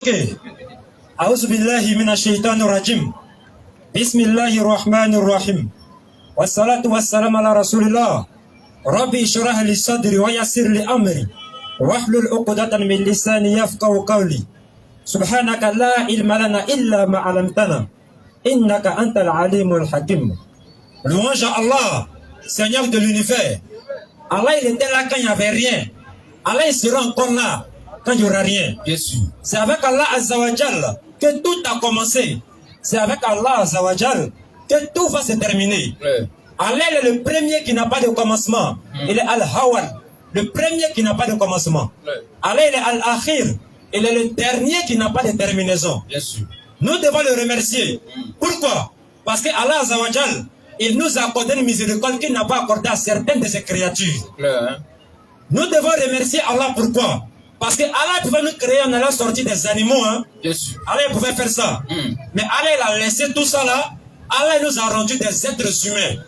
Okay. A'udzu billahi minasyaitonir rajim. Bismillahirrahmanirrahim. Wassalatu wassalamu ala Rasulillah. Rabbi shrah li sadri wa yassir li amri. Wahlul 'uqdatan min lisani yafqahu qawli. Subhanaka la ilma lana illa ma 'allamtana. Innaka antal alimul hakim. Louange à Allah, Seigneur de l'univers. Allah il était là quand il n'y avait rien. Allah il sera encore là quand il n'y aura rien. C'est avec Allah Azzawajal que tout a commencé. C'est avec Allah Azzawajal que tout va se terminer. Allah est le premier qui n'a pas de commencement. Il est Al-Hawal, le premier qui n'a pas de commencement. Allah il est Al-Akhir, il est le dernier qui n'a pas de terminaison. Nous devons le remercier. Pourquoi? Parce que Allah Azzawajal, il nous a accordé une miséricorde qu'il n'a pas accordé à certaines de ses créatures. Nous devons remercier Allah. Pourquoi? Parce que Allah pouvait nous créer en allant sortir des animaux. Allah pouvait faire ça. Mais Allah il a laissé tout ça là. Allah nous a rendu des êtres humains.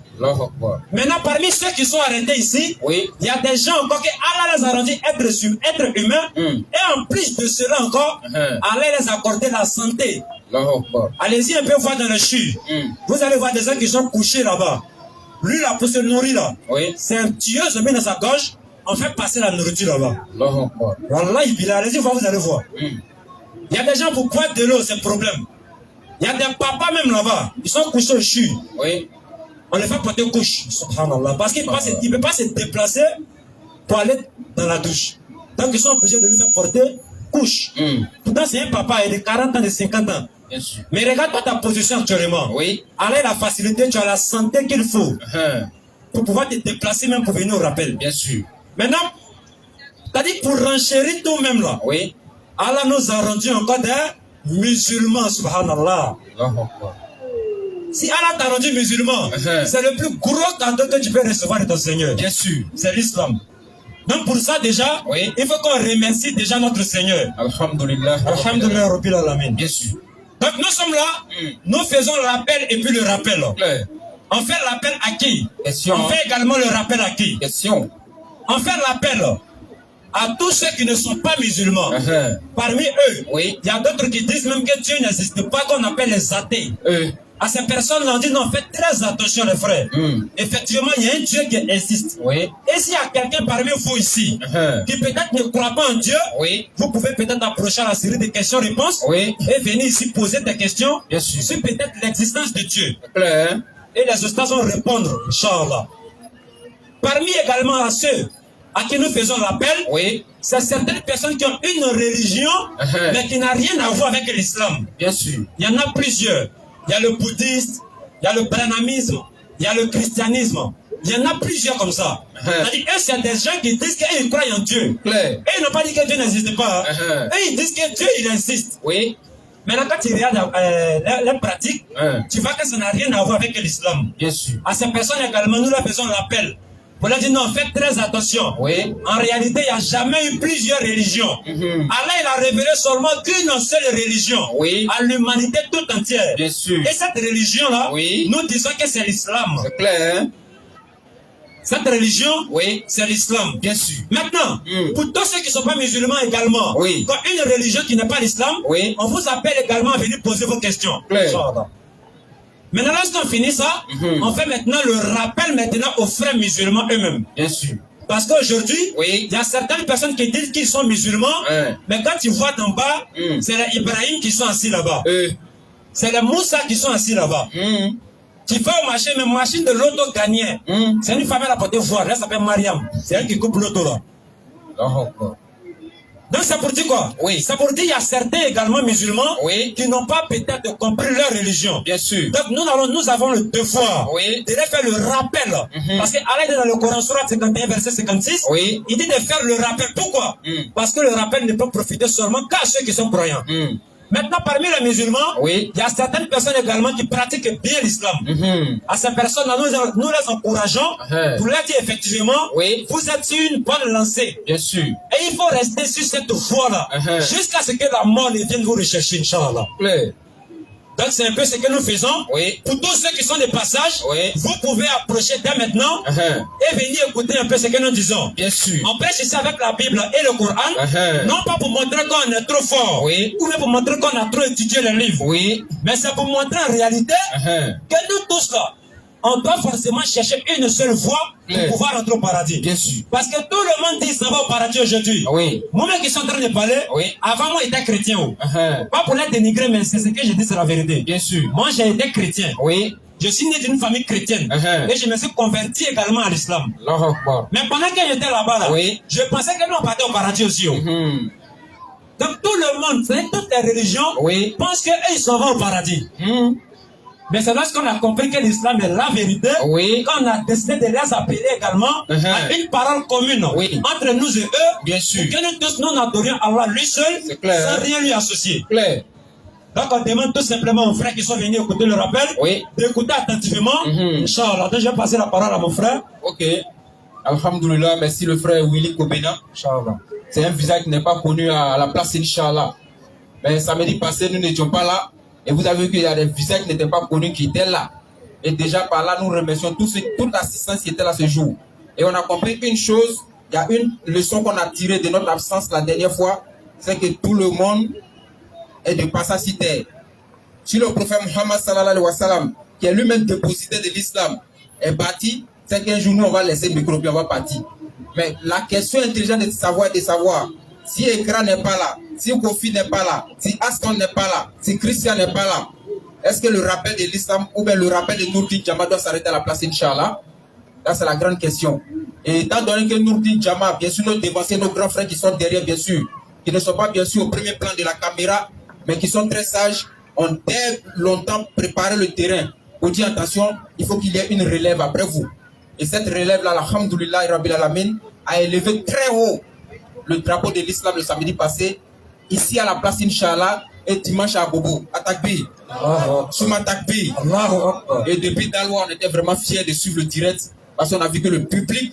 Maintenant, parmi ceux qui sont arrêtés ici, il y a des gens encore que Allah les a rendus êtres humains. Et en plus de cela encore, Allah les a accordé la santé. Allez-y un peu voir dans le chute. Vous allez voir des gens qui sont couchés là-bas. Lui là, pour se nourrir là, c'est un tuyau se met dans sa gorge. On fait passer la nourriture là-bas. Wallah, allez-y voir, vous allez voir. Il y a des gens pour boire de l'eau, c'est un problème. Il y a des papas même là-bas, ils sont couchés au chute. On les fait porter couche, subhanallah. Parce qu'il ne peut pas se déplacer pour aller dans la douche. Donc ils sont obligés de lui faire porter couche. Pourtant c'est un papa, il est de 40 ans, de 50 ans. Mais regarde pas ta position actuellement. Allah la facilité, tu as la santé qu'il faut. Pour pouvoir te déplacer même pour venir au rappel. Maintenant, c'est-à-dire pour renchérir tout même là. Allah nous a rendu encore des musulmans, subhanallah. Si Allah t'a rendu musulman, c'est le plus gros cadeau que tu peux recevoir de ton Seigneur. C'est l'islam. Donc pour ça déjà, il faut qu'on remercie déjà notre Seigneur. Alhamdulillah. Alhamdulillah Rabbil Alamin. Donc nous sommes là, nous faisons l'appel et puis le rappel. On fait l'appel à qui? On fait également le rappel à qui? On fait l'appel à tous ceux qui ne sont pas musulmans. Parmi eux, il y a d'autres qui disent même que Dieu n'existe pas, qu'on appelle les athées. À ces personnes-là, on dit non, faites très attention les frères. Effectivement, il y a un Dieu qui existe. Et s'il y a quelqu'un parmi vous ici qui peut-être ne croit pas en Dieu, vous pouvez peut-être approcher la série de questions-réponses et venir ici poser des questions sur peut-être l'existence de Dieu. Et les ustads vont répondre, Inch'Allah. Parmi également à ceux à qui nous faisons l'appel, c'est certaines personnes qui ont une religion, mais qui n'a rien à voir avec l'islam. Il y en a plusieurs. Il y a le bouddhisme, il y a le brahmanisme, il y a le christianisme. Il y en a plusieurs comme ça. C'est-à-dire, eux, c'est des gens qui disent qu'ils croient en Dieu. Et ils n'ont pas dit que Dieu n'existe pas. Eux, ils disent que Dieu, il existe. Maintenant, quand tu regardes les pratiques, tu vois que ça n'a rien à voir avec l'islam. À ces personnes également, nous leur faisons l'appel. Pour leur dire non, faites très attention. En réalité, il n'y a jamais eu plusieurs religions. Allah, il a révélé seulement qu'une seule religion à l'humanité toute entière. Et cette religion-là, nous disons que c'est l'islam. C'est clair, hein? Cette religion, c'est l'islam. Maintenant, pour tous ceux qui ne sont pas musulmans également, quand une religion qui n'est pas l'islam, on vous appelle également à venir poser vos questions. Maintenant, lorsqu'on finit ça, on fait maintenant le rappel maintenant aux frères musulmans eux-mêmes. Parce qu'aujourd'hui, il y a certaines personnes qui disent qu'ils sont musulmans, mais quand tu vois d'en bas, c'est les Ibrahim qui sont assis là-bas. C'est les Moussa qui sont assis là-bas. Tu fais au marché, mais machine de l'auto gagnée. C'est une femme à la portée voir, elle s'appelle Mariam. C'est elle qui coupe l'auto là. Donc c'est pour dire quoi? C'est pour dire qu'il y a certains également musulmans qui n'ont pas peut-être compris leur religion. Donc nous avons le devoir de faire le rappel. Parce que Allah dans le Coran Surat 51 verset 56, il dit de faire le rappel. Pourquoi? Parce que le rappel ne peut profiter seulement qu'à ceux qui sont croyants. Maintenant, parmi les musulmans, il y a certaines personnes également qui pratiquent bien l'islam. À ces personnes-là, nous les encourageons pour leur dire effectivement, vous êtes sur une bonne lancée. Et il faut rester sur cette voie-là jusqu'à ce que la mort ne vienne vous rechercher, Inch'Allah. Donc c'est un peu ce que nous faisons. Oui. Pour tous ceux qui sont de passage, Oui. vous pouvez approcher dès maintenant et venir écouter un peu ce que nous disons. Bien sûr. On prêche ici avec la Bible et le Coran, non pas pour montrer qu'on est trop fort, Oui. ou bien pour montrer qu'on a trop étudié les livres, Oui. mais c'est pour montrer en réalité que nous tous là, on doit forcément chercher une seule voie pour pouvoir rentrer au paradis. Bien sûr. Parce que tout le monde dit ça va au paradis aujourd'hui. Oui. Moi-même qui suis en train de parler, Oui. avant moi j'étais chrétien. Pas pour les dénigrer, mais c'est ce que je dis, c'est la vérité. Bien sûr. Moi j'ai été chrétien. Oui. Je suis né d'une famille chrétienne. Et je me suis converti également à l'islam. Mais pendant que j'étais là-bas, là, je pensais que nous on partait au paradis aussi. Donc tout le monde, toutes les religions, pensent qu'ils s'en vont au paradis. Mais c'est lorsqu'on a compris que l'islam est la vérité, qu'on a décidé de les appeler également à une parole commune entre nous et eux, bien sûr, pour que nous tous nous adorions Allah lui seul, sans rien lui associer. Donc on demande tout simplement aux frères qui sont venus écouter le rappel, d'écouter attentivement. Inch'Allah, donc je vais passer la parole à mon frère. Ok. Alhamdulillah, merci le frère Willy Kobena. Inch'Allah. C'est un visage qui n'est pas connu à la place, Inch'Allah. Mais samedi passé, nous n'étions pas là. Et vous avez vu qu'il y a des visages qui n'étaient pas connus qui étaient là. Et déjà par là, nous remercions toute l'assistance qui était là ce jour. Et on a compris une chose, il y a une leçon qu'on a tirée de notre absence la dernière fois, c'est que tout le monde est de passage sur terre. Si le prophète Muhammad sallallahu alayhi wa sallam, qui est lui-même dépositaire de l'islam, est parti, c'est qu'un jour nous on va laisser le micro puis on va partir. Mais la question intelligente de savoir, si Ekra n'est pas là, si Kofi n'est pas là, si Aston n'est pas là, si Christian n'est pas là, est-ce que le rappel de l'islam ou bien le rappel de Nourdin Jama doit s'arrêter à la place, Inch'Allah? Là, c'est la grande question. Et étant donné que Nourdin Jama, bien sûr, nos dévanciers, nos grands frères qui sont derrière, bien sûr, qui ne sont pas, bien sûr, au premier plan de la caméra, mais qui sont très sages, ont dès longtemps préparé le terrain pour dire attention, il faut qu'il y ait une relève après vous. Et cette relève-là, alhamdoulilah, Rabbil Alamin, a élevé très haut le drapeau de l'islam le samedi passé, ici à la place Inch'Allah, et dimanche à Bobo, à Takbir, Souma Takbir. Et depuis Dalwa, on était vraiment fiers de suivre le direct, parce qu'on a vu que le public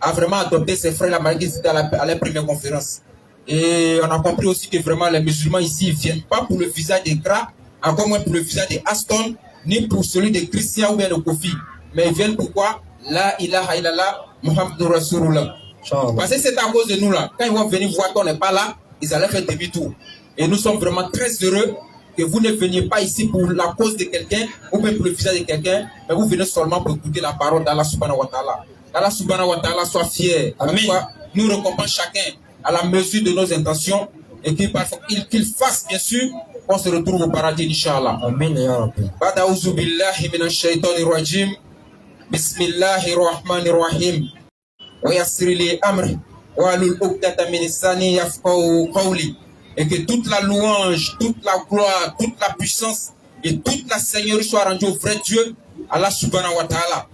a vraiment adopté ces frères la malgré c'était à la première conférence. Et on a compris aussi que vraiment les musulmans ici ne viennent pas pour le visage de Kra, encore moins pour le visage de Aston, ni pour celui de Christian ou bien de Kofi. Mais ils viennent pourquoi? La ilaha illallah, Muhammadur Rasulullah. Parce que c'est à cause de nous là. Quand ils vont venir voir qu'on n'est pas là, ils allaient faire demi-tour. Et nous sommes vraiment très heureux que vous ne veniez pas ici pour la cause de quelqu'un ou bien pour le visage de quelqu'un, mais vous venez seulement pour écouter la parole d'Allah subhanahu wa ta'ala. Allah subhanahu wa ta'ala soit fier. Nous récompense chacun à la mesure de nos intentions et qu'il fasse bien sûr qu'on se retrouve au paradis, Inch'Allah. Amen. Ba'da'uzu billahi minash shaitanir rajim. Bismillahir rahmanir rahim. Wa yassir li amri wa lul uqdata min lisani yafqahu qawli. Et que toute la louange, toute la gloire, toute la puissance et toute la seigneurie soit rendue au vrai Dieu, Allah subhanahu wa ta'ala.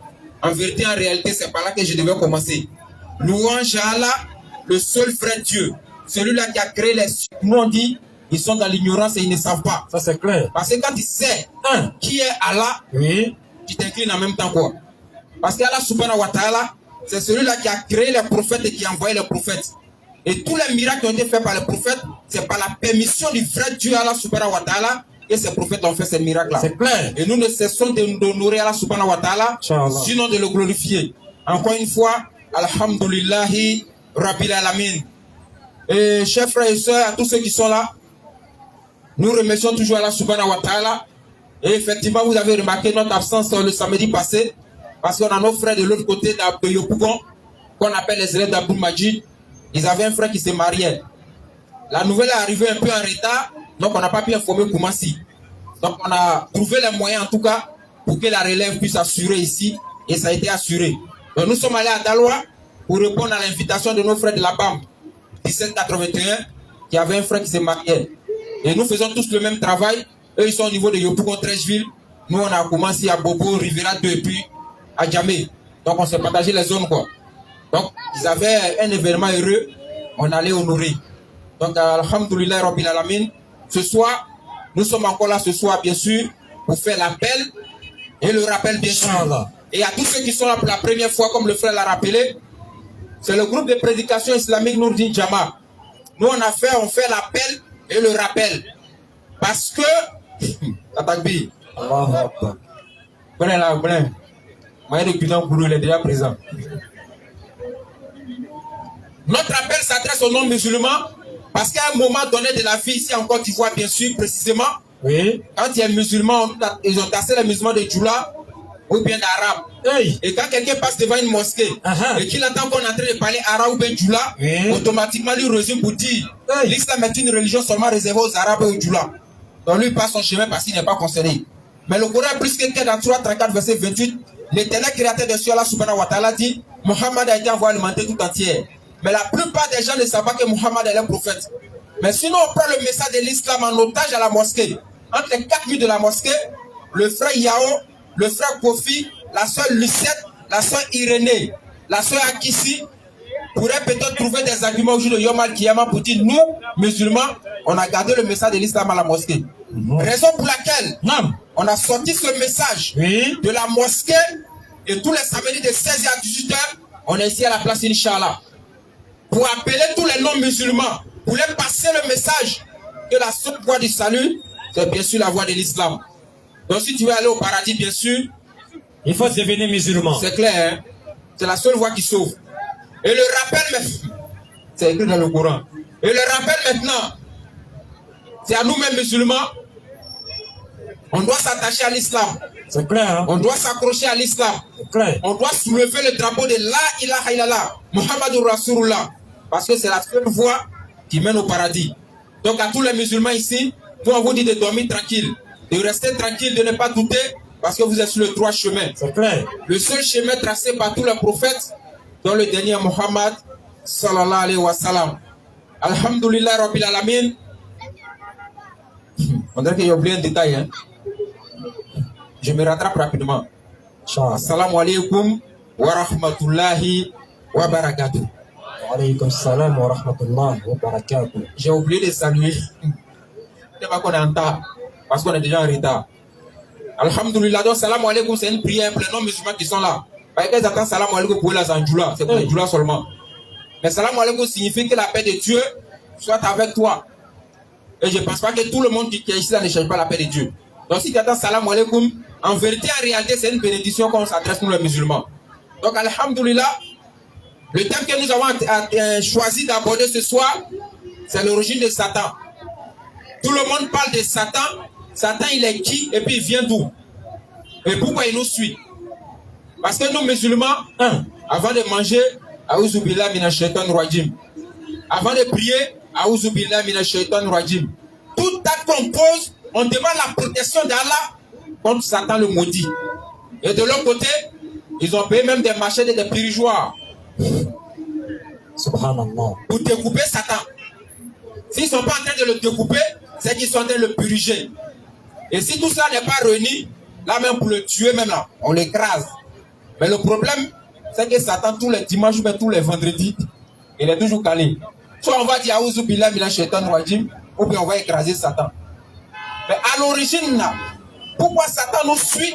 En vérité, en réalité, c'est par là que je devais commencer. Louange à Allah, le seul vrai Dieu. Celui-là qui a créé les cieux. Nous on dit, ils sont dans l'ignorance et ils ne savent pas. Ça c'est clair. Parce que quand tu sais, qui est Allah, tu t'inclines en même temps quoi. Parce qu'Allah subhanahu wa ta'ala, c'est celui-là qui a créé les prophètes et qui a envoyé les prophètes. Et tous les miracles qui ont été faits par les prophètes, c'est par la permission du vrai Dieu Allah subhanahu wa ta'ala que ces prophètes ont fait ces miracles-là. C'est clair. Et nous ne cessons d'honorer Allah subhanahu wa ta'ala, sinon de le glorifier. Encore une fois, alhamdulillahi rabbil alamin. Et chers frères et sœurs, à tous ceux qui sont là, nous remercions toujours Allah subhanahu wa ta'ala. Et effectivement, vous avez remarqué notre absence le samedi passé, parce qu'on a nos frères de l'autre côté de Yopougon, qu'on appelle les élèves d'Abou Majid. Ils avaient un frère qui s'est marié. La nouvelle est arrivée un peu en retard, donc on n'a pas pu informer Koumassi. Donc on a trouvé les moyens en tout cas pour que la relève puisse assurer ici, et ça a été assuré. Donc nous sommes allés à Daloa pour répondre à l'invitation de nos frères de la BAM 1781 qui avait un frère qui s'est marié. Et nous faisons tous le même travail. Eux ils sont au niveau de Yopougon, Trècheville. Nous on a commencé à Bobo, Rivera 2 et puis à Djamé. Donc on s'est partagé les zones quoi. Donc, ils avaient un événement heureux, on allait honorer. Donc, alhamdoulilah, Rabbil Alamin, ce soir, nous sommes encore là ce soir, bien sûr, pour faire l'appel et le rappel, bien sûr. Et à tous ceux qui sont là pour la première fois, comme le frère l'a rappelé, c'est le groupe de prédication islamique Nourdin Jama. Nous, on fait l'appel et le rappel. Parce que Atakbi. Allahu Akbar. Prenez là, prenez. Moyen de cuisine pour il est déjà présent. Notre appel s'adresse aux non-musulmans parce qu'à un moment donné de la vie ici en Côte d'Ivoire, bien sûr, précisément, Oui. quand il y a un musulman, ils ont tassé les musulmans de Djoula ou bien d'arabe. Hey. Et quand quelqu'un passe devant une mosquée et qu'il entend qu'on est en train de parler arabe ou bien Djoula, automatiquement lui résume pour dire l'islam est une religion seulement réservée aux arabes et aux Djoula. Donc lui passe son chemin parce qu'il n'est pas concerné. Mais le Coran plus que dans 3:34 verset 28, l'éternel créateur des cieux, Allah subhanahu wa ta'ala dit Mohammed a été envoyé alimenter tout entier. Mais la plupart des gens ne savent pas que Mohammed est un prophète. Mais sinon, on prend le message de l'islam en otage à la mosquée. Entre les 4 murs de la mosquée, le frère Yao, le frère Kofi, la soeur Lucette, la soeur Irénée, la soeur Akissi pourraient peut-être trouver des arguments au jour de Yom Al-Kiyama pour dire nous, musulmans, on a gardé le message de l'islam à la mosquée. Raison pour laquelle on a sorti ce message de la mosquée et tous les samedis de 16h à 18h, on est ici à la place Inch'Allah. Pour appeler tous les non-musulmans, pour leur passer le message que la seule voie du salut, c'est bien sûr la voie de l'islam. Donc si tu veux aller au paradis, bien sûr, il faut devenir musulman. C'est clair, hein? C'est la seule voie qui sauve. Et le rappel, c'est écrit dans le Coran. Et le rappel maintenant, c'est à nous-mêmes musulmans, on doit s'attacher à l'islam. C'est clair, hein? On doit s'accrocher à l'islam. C'est clair. On doit soulever le drapeau de La ilaha illallah, Muhammadur Rasulullah. Parce que c'est la seule voie qui mène au paradis. Donc à tous les musulmans ici, nous on vous dit de dormir tranquille, de rester tranquille, de ne pas douter, parce que vous êtes sur le droit chemin. C'est clair. Le seul chemin tracé par tous les prophètes, dont le dernier Muhammad, sallallahu alayhi wa sallam. Alhamdulillah Rabbil Alamin. On dirait qu'il y a oublié un détail. Hein? Je me rattrape rapidement. Assalamu alaikum wa rahmatullahi wa barakatuh. Wa alaykum salam wa rahmatullahi wa barakatuh. J'ai oublié de saluer. C'est pas qu'on est en retard, parce qu'on est déjà en retard. Alhamdulillah, donc salam alaikum, c'est une prière pour les non-musulmans qui sont là. Parce qu'ils attendent salam alaikum pour la Zanjoula, c'est pour les Djoula seulement. Mais salam alaikum signifie que la paix de Dieu soit avec toi. Et je ne pense pas que tout le monde qui est ici là ne cherche pas la paix de Dieu. Donc si tu attends salam alaikum, en vérité, en réalité, c'est une bénédiction qu'on s'adresse nous les musulmans. Donc alhamdulillah, le thème que nous avons choisi d'aborder ce soir, c'est l'origine de Satan. Tout le monde parle de Satan. Satan, il est qui et puis il vient d'où? Et pourquoi il nous suit? Parce que nous musulmans, avant de manger, A'ouzou billah minash shaitanir rajim. Avant de prier, A'ouzou billah minash shaitanir rajim. Tout acte qu'on pose, on demande la protection d'Allah contre Satan le maudit. Et de l'autre côté, ils ont payé même des machettes et des pirigeoires. Subhanallah. Pour découper Satan. S'ils ne sont pas en train de le découper, c'est qu'ils sont en train de le purger. Et si tout ça n'est pas réuni, là même pour le tuer, même là, on l'écrase. Mais le problème, c'est que Satan, tous les dimanches ou même tous les vendredis, il est toujours calé. Soit on va dire Aouzou billah minash shaitanir rajim, ou bien on va écraser Satan. Mais à l'origine, là, pourquoi Satan nous suit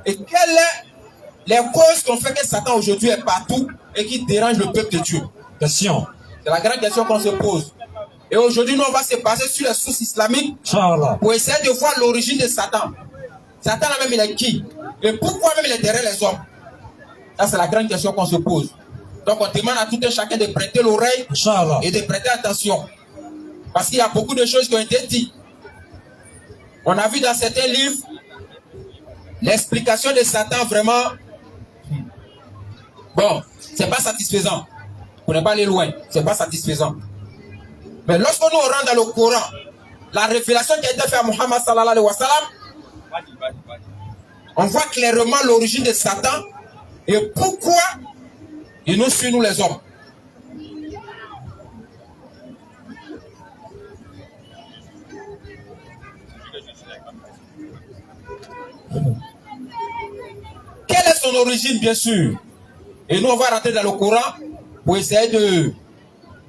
et quelles sont les causes qui ont fait que Satan aujourd'hui est partout et qui dérange le peuple de Dieu? Question. C'est la grande question qu'on se pose. Et aujourd'hui, nous, on va se baser sur les sources islamiques pour essayer de voir l'origine de Satan. Satan, là même, il est qui? Et pourquoi même il est derrière les hommes? Ça, c'est la grande question qu'on se pose. Donc, on demande à tout un chacun de prêter l'oreille et de prêter attention. Parce qu'il y a beaucoup de choses qui ont été dites. On a vu dans certains livres l'explication de Satan vraiment. Bon, c'est pas satisfaisant. Pour ne pas aller loin, c'est pas satisfaisant. Mais lorsque nous rentrons dans le Coran, la révélation qui a été faite à Muhammad sallallahu alayhi wa sallam, on voit clairement l'origine de Satan et pourquoi il nous suit, nous les hommes. Quelle est son origine, bien sûr? Et nous, on va rentrer dans le Coran pour essayer de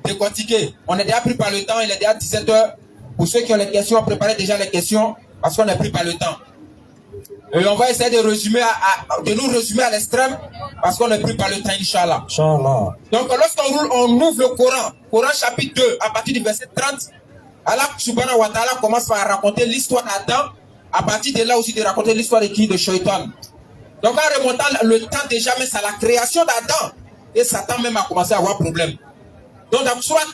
décortiquer. On est déjà pris par le temps, il est déjà 17h. Pour ceux qui ont les questions, préparez déjà les questions parce qu'on est pris par le temps. Et on va essayer de résumer de nous résumer à l'extrême parce qu'on est pris par le temps, Inch'Allah. Donc, lorsqu'on ouvre le Coran chapitre 2, à partir du verset 30, Allah subhanahu wa ta'ala commence par raconter l'histoire d'Adam À partir de là aussi, de raconter l'histoire de qui? De Shaitan. Donc en remontant le temps déjà, mais c'est à la création d'Adam. Et Satan même a commencé à avoir problème. Donc dans Sourate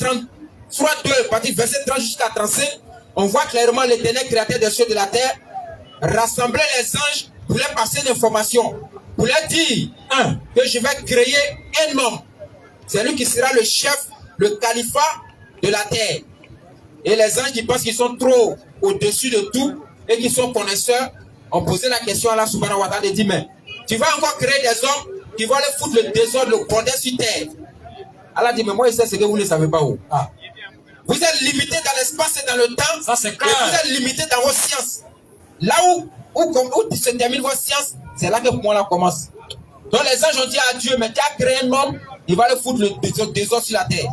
2, partie verset 30 jusqu'à 35, on voit clairement l'Éternel créateur des cieux et de la terre rassembler les anges pour leur passer l'information. Pour leur dire, que je vais créer un homme. C'est lui qui sera le chef, le califat de la terre. Et les anges qui pensent qu'ils sont trop au-dessus de tout et qui sont connaisseurs, ont posé la question à Allah subhanahu wa ta'ala et dit, mais tu vas encore créer des hommes qui vont aller foutre le désordre, le bordel sur terre. Allah dit, mais moi je sais ce que vous ne savez pas où. Vous êtes limité dans l'espace et dans le temps. Ça c'est clair. Et vous êtes limité dans vos sciences. Là où se termine vos sciences, c'est là que pour moi là commence. Donc les anges ont dit à Dieu, mais tu as créé un homme, il va le foutre le désordre sur la terre.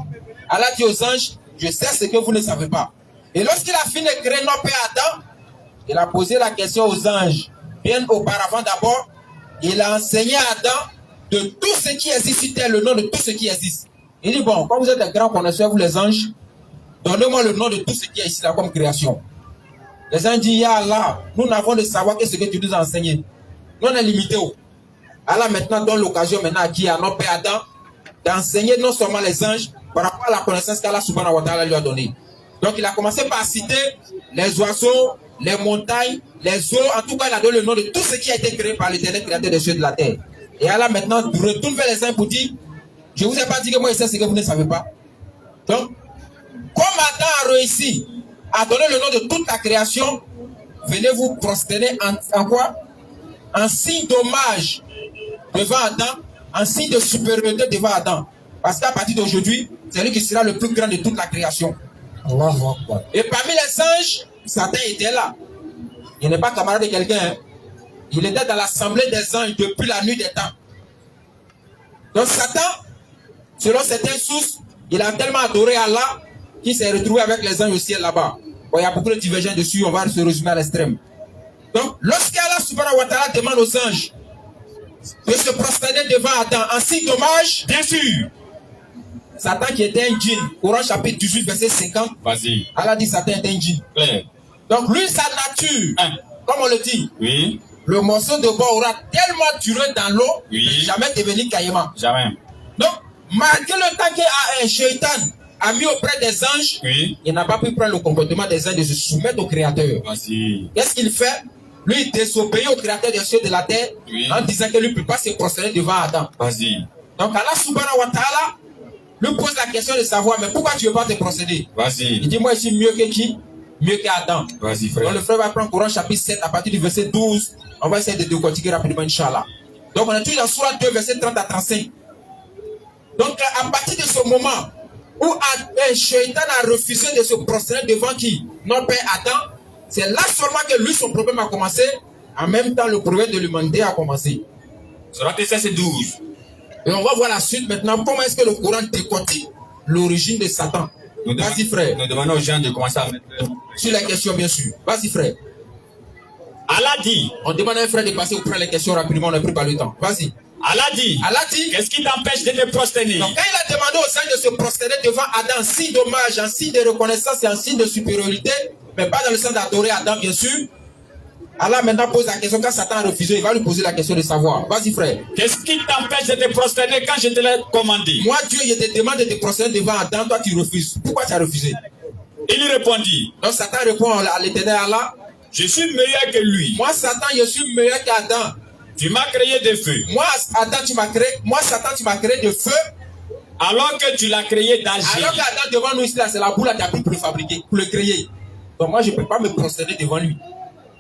Allah dit aux anges, je sais ce que vous ne savez pas. Et lorsqu'il a fini de créer notre père Adam, il a posé la question aux anges. Bien auparavant d'abord, il a enseigné à Adam de tout ce qui existe sur terre, le nom de tout ce qui existe. Il dit, bon, quand vous êtes des grands connaisseurs, vous les anges, donnez-moi le nom de tout ce qui est ici là comme création. Les anges disent, ya Allah, nous n'avons de savoir que ce que tu nous as enseigné. Nous on est limité. Allah maintenant donne l'occasion maintenant à qui? À notre père Adam d'enseigner non seulement les anges par rapport à la connaissance qu'Allah subhanahu wa ta'ala lui a donnée. Donc il a commencé par citer les oiseaux, les montagnes, les eaux. En tout cas, il a donné le nom de tout ce qui a été créé par l'Éternel créateur des cieux et de la terre. Et Allah maintenant retourne vers les anges pour dire, je ne vous ai pas dit que moi je sais ce que vous ne savez pas. Donc, comme Adam a réussi à donner le nom de toute la création, venez vous prosterner en quoi? En signe d'hommage devant Adam, en signe de supériorité devant Adam. Parce qu'à partir d'aujourd'hui, c'est lui qui sera le plus grand de toute la création. Et parmi les anges, Satan était là. Il n'est pas camarade de quelqu'un. Hein. Il était dans l'assemblée des anges depuis la nuit des temps. Donc Satan, selon certaines sources, il a tellement adoré Allah qu'il s'est retrouvé avec les anges au ciel là-bas. Bon, il y a beaucoup de divergences dessus, on va se résumer à l'extrême. Donc, lorsqu'Allah subhanahu wa ta'ala demande aux anges de se prosterner devant Adam en signe d'hommage, Bien sûr. Satan qui était un djinn, Coran chapitre 18 verset 50, Vas-y. Allah dit Satan est un djinn. Claire. Donc lui, sa nature, comme on le dit, Oui. le morceau de bois aura tellement duré dans l'eau, Oui. jamais devenu caïman. Jamais. Donc, malgré le temps qu'un shaitan a mis auprès des anges, Oui. il n'a pas pu prendre le comportement des anges de se soumettre au Créateur. Vas-y. Qu'est-ce qu'il fait? Lui, il désobéit au Créateur des cieux et de la terre, Oui. en disant que lui ne peut pas se prosterner devant Adam. Vas-y. Donc Allah subhanahu wa ta'ala lui pose la question de savoir, mais pourquoi tu ne veux pas te procéder? Vas-y. Il dit, moi je suis mieux que qui? Mieux qu'Adam. Vas-y, Donc frère. le frère va prendre Coran chapitre 7 à partir du verset 12. On va essayer de décortiquer rapidement, Inch'Allah. Donc on est toujours dans Sourate 2, verset 30 à 35. Donc à partir de ce moment où un shaitan a refusé de se prosterner devant qui? Notre père Adam, c'est là seulement que lui, son problème a commencé. En même temps, le problème de l'humanité a commencé. Sourate 7 et 12. Et on va voir la suite maintenant. Comment est-ce que le Coran décortique l'origine de Satan? Vas-y, frère. Nous demandons aux gens de commencer à mettre. Sur les questions, bien sûr. Vas-y, frère. Allah dit. On demande à un frère de passer auprès des questions rapidement. On n'a pris pas le temps. Vas-y. Allah dit. Allah dit. Qu'est-ce qui t'empêche de te prosterner? Donc, quand il a demandé aux anges de se prosterner devant Adam, en signe d'hommage, en signe de reconnaissance et en signe de supériorité, mais pas dans le sens d'adorer Adam, bien sûr. Allah maintenant pose la question. Quand Satan a refusé, il va lui poser la question de savoir. Vas-y, frère. Qu'est-ce qui t'empêche de te prosterner quand je te l'ai commandé? Moi, Dieu, je te demande de te prosterner devant Adam. Toi, tu refuses. Pourquoi tu as refusé? Il lui répondit. Donc, Satan répond à l'éternel Allah. Je suis meilleur que lui. Moi, Satan, je suis meilleur qu'Adam. Tu m'as créé de feu. Moi, Adam, tu m'as créé. Moi, Satan, tu m'as créé de feu. Alors que tu l'as créé d'agir. Alors qu'Adam devant nous ici, là, c'est la boule qui a pris pour le fabriquer, pour le créer. Donc moi, je ne peux pas me prosterner devant lui.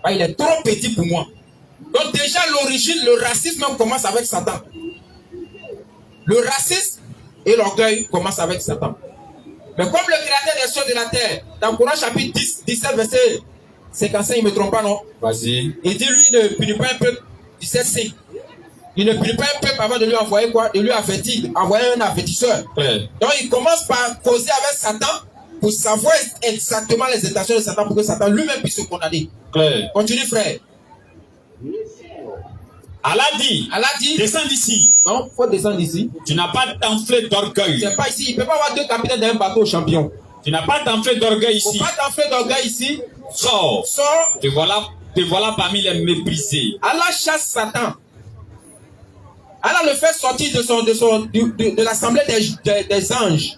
Il est trop petit pour moi. Donc déjà, l'origine, le racisme même commence avec Satan. Le racisme et l'orgueil commencent avec Satan. Mais comme le créateur des cieux et de la terre, dans Coran chapitre 10, 17, verset 55, il ne me trompe pas, non? Vas-y. Il dit, lui, il ne punit pas un peuple, 17, il ne punit pas un peuple avant de lui envoyer quoi? De lui avertir, envoyer un avertisseur. Ouais. Donc il commence par causer avec Satan pour savoir exactement les intentions de Satan pour que Satan lui-même puisse se condamner. Claire. Continue, frère. Allah dit. Allah dit. Descends d'ici. Non, il faut descendre d'ici. Tu n'as pas d'enflé d'orgueil. C'est pas ici. Il ne peut pas avoir deux capitaines d'un bateau champion. Tu n'as pas d'enflé d'orgueil Il ne ici. faut pas t'enfler d'orgueil ici. Sors. Sors. Te voilà te voilà parmi les méprisés. Allah chasse Satan. Allah le fait sortir de l'assemblée des anges.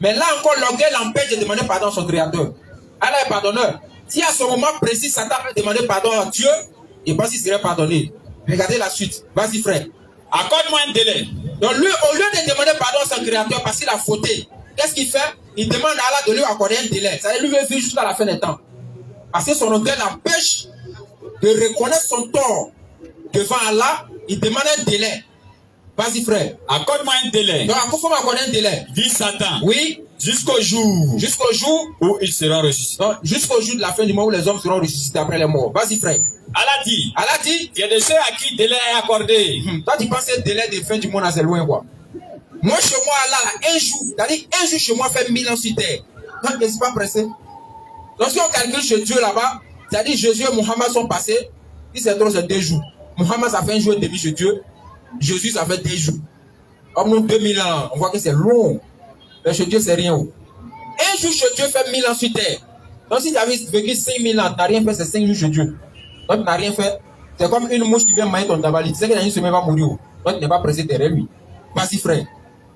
Mais là encore, l'orgueil l'empêche de demander pardon à son créateur. Allah est pardonneur. Si à ce moment précis, Satan veut demander pardon à Dieu, il pense qu'il serait pardonné. Regardez la suite. Vas-y, frère. Accorde-moi un délai. Donc lui, au lieu de demander pardon à son créateur parce qu'il a fauté, qu'est-ce qu'il fait? Il demande à Allah de lui accorder un délai. Ça veut lui vivre jusqu'à la fin des temps. Parce que son orgueil l'empêche de reconnaître son tort devant Allah. Il demande un délai. Vas-y, frère. Accorde-moi un délai. Donc, il faut m'accorder un délai. Dis Satan. Oui. Jusqu'au jour où il sera ressuscité. Jusqu'au jour de la fin du mois où les hommes seront ressuscités après les morts. Vas-y, frère. Allah dit. Il y a de ceux à qui délai est accordé. Toi, tu penses que le délai de fin du monde, c'est loin, quoi. Moi, chez moi, là, un jour, c'est-à-dire un jour chez moi fait 1000 ans sur terre. Donc, je ne suis pas pressé. Lorsqu'on calcule chez Dieu là-bas, c'est-à-dire Jésus et Mohammed sont passés, si c'est trop, c'est 2 jours. Mohammed, ça fait un jour et demi chez Dieu. Jésus, ça fait 2 jours. Comme nous, 2000 ans, on voit que c'est long. Mais chez Dieu, c'est rien. Un jour chez Dieu fait 1000 ans sur terre. Donc, si tu avais vécu 5000 ans, tu n'as rien fait, c'est 5 jours chez Dieu. Donc, tu n'as rien fait. C'est comme une mouche qui vient manger ton tabac. Tu sais que dans une semaine, va mourir. Donc, tu n'es pas pressé derrière lui. Vas-y, frère.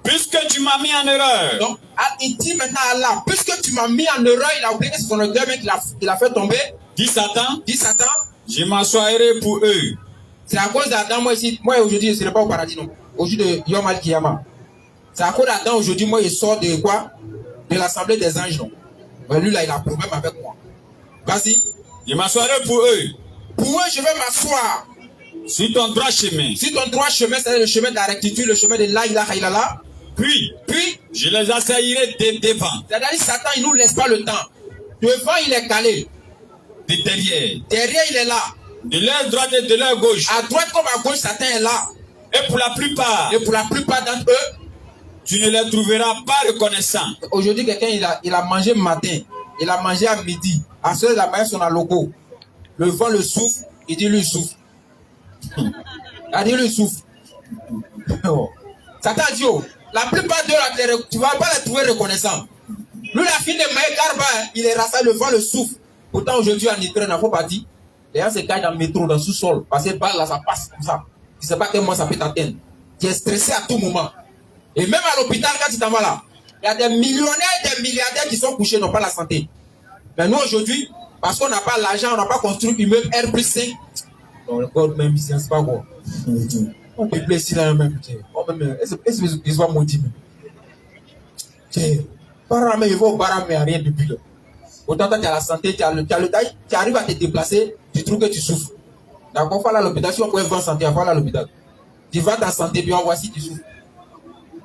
Puisque tu m'as mis en erreur. Donc, il dit maintenant à Allah, puisque tu m'as mis en erreur, il a oublié que c'est son orgueil qu'il a fait tomber. Dis Satan. Je m'assoirai pour eux. C'est à cause d'Adam, moi aujourd'hui, je ne serai pas au paradis, non. Au jour de Yom Al-Kiyama. C'est à cause d'Adam, aujourd'hui, moi, il sort de quoi? De l'assemblée des anges, non. Mais lui, là, il a un problème avec moi. Vas-y. Je m'assoirai pour eux. Pour eux, je vais m'asseoir. Sur ton droit chemin. Sur ton droit chemin, c'est le chemin de la rectitude, le chemin de la ilaha illallah. Puis, je les assaillirai devant. C'est-à-dire, Satan, il ne nous laisse pas le temps. Devant, il est calé. De derrière. Derrière, il est là. De leur droite et de leur gauche. À droite comme à gauche, Satan est là. Et pour la plupart d'entre eux, tu ne les trouveras pas reconnaissants. Aujourd'hui, quelqu'un, il a mangé matin. Il a mangé à midi. À ce moment-là, il a mangé son logo. Le vent le souffle. Il dit, lui, il souffle. Il dit, lui, il souffle. Satan dit, oh, la plupart d'eux, tu ne vas pas les trouver reconnaissants. Lui, la fille de Maï Garba, il est rassé, le vent le souffle. Pourtant, aujourd'hui, en Ukraine, il n'a pas dit. Les gens se cachent dans le métro, dans le sous-sol. Parce que là, ça passe comme ça. Tu ne sais pas quel mois ça peut t'atteindre. Tu es stressé à tout moment. Et même à l'hôpital, quand tu t'en vas là, il y a des millionnaires et des milliardaires qui sont couchés, n'ont pas la santé. Mais nous, aujourd'hui, parce qu'on n'a pas l'argent, on n'a pas construit une immeuble R+5. Donc, le code même, c'est pas bon. On peut blesser là même. Est-ce que je vais maudire? Par mais il faut mais rien depuis là. Autant que tu as la santé, tu arrives à te déplacer, tu trouves que tu souffres. D'accord, faut aller à l'hôpital. Si on peut avoir santé, il faut aller à l'hôpital. Tu vas ta santé, puis on voit si tu souffres.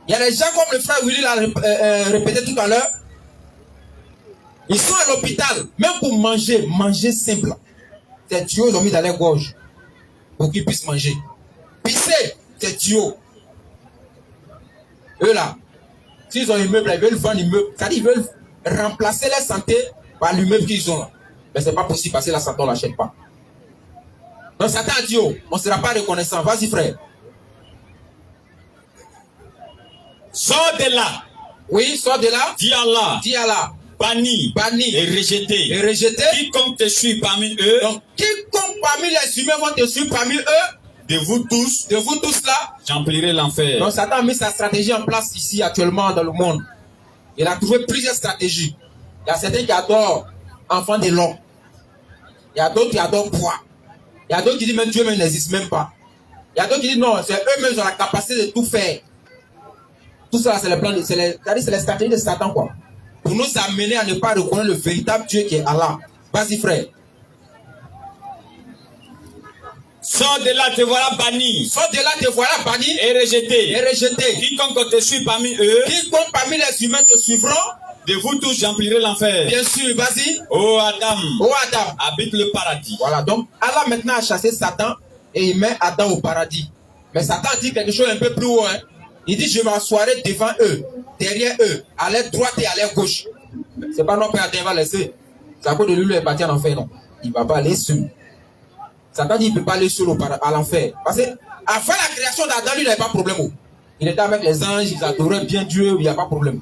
Il y a des gens comme le frère Willy l'a répété tout à l'heure. Ils sont à l'hôpital, même pour manger simple. C'est tuyau, ils ont mis dans les gorges pour qu'ils puissent manger. Pisser, c'est tuyau. Eux là, s'ils ont un immeuble, ils veulent vendre l'immeuble. C'est-à-dire ils veulent remplacer leur santé par l'immeuble qu'ils ont là. Mais c'est pas possible parce que la santé, on ne l'achète pas. Donc Satan a dit, oh, on ne sera pas reconnaissant. Vas-y, frère. Sors de là. Oui, sors de là. Dis Allah. Dis Allah. Banni. Et rejeté. Quiconque te suit parmi eux. Donc, quiconque parmi les humains vont te suivre parmi eux. De vous tous là. J'emplirai l'enfer. Donc Satan a mis sa stratégie en place ici actuellement dans le monde. Il a trouvé plusieurs stratégies. Il y a certains qui adorent enfants de l'homme. Il y a d'autres qui adorent poids. Il y a d'autres qui disent même Dieu n'existe même pas. Il y a d'autres qui disent non, c'est eux-mêmes qui ont la capacité de tout faire. Tout ça, c'est le plan, c'est les stratégies de Satan, quoi. Pour nous amener à ne pas reconnaître le véritable Dieu qui est Allah. Vas-y, frère. Sors de là, te voilà banni. Et rejeté. Quiconque te suit parmi eux. Quiconque parmi les humains te suivront. De vous tous, j'emplirai l'enfer. Bien sûr, vas-y. Oh Adam. Habite le paradis. Voilà, donc Allah maintenant a chassé Satan et il met Adam au paradis. Mais Satan dit quelque chose un peu plus haut. Hein. Il dit, je m'assoirai devant eux, derrière eux, à leur droite et à leur gauche. C'est pas non plus Adam va laisser. C'est à cause de lui, il est parti en enfer, non. Il ne va pas aller seul. Satan dit, il ne peut pas aller seul à l'enfer. Parce que, avant la création d'Adam, lui, il n'avait pas de problème. Il était avec les anges, ils adoraient bien Dieu, il n'y a pas de problème.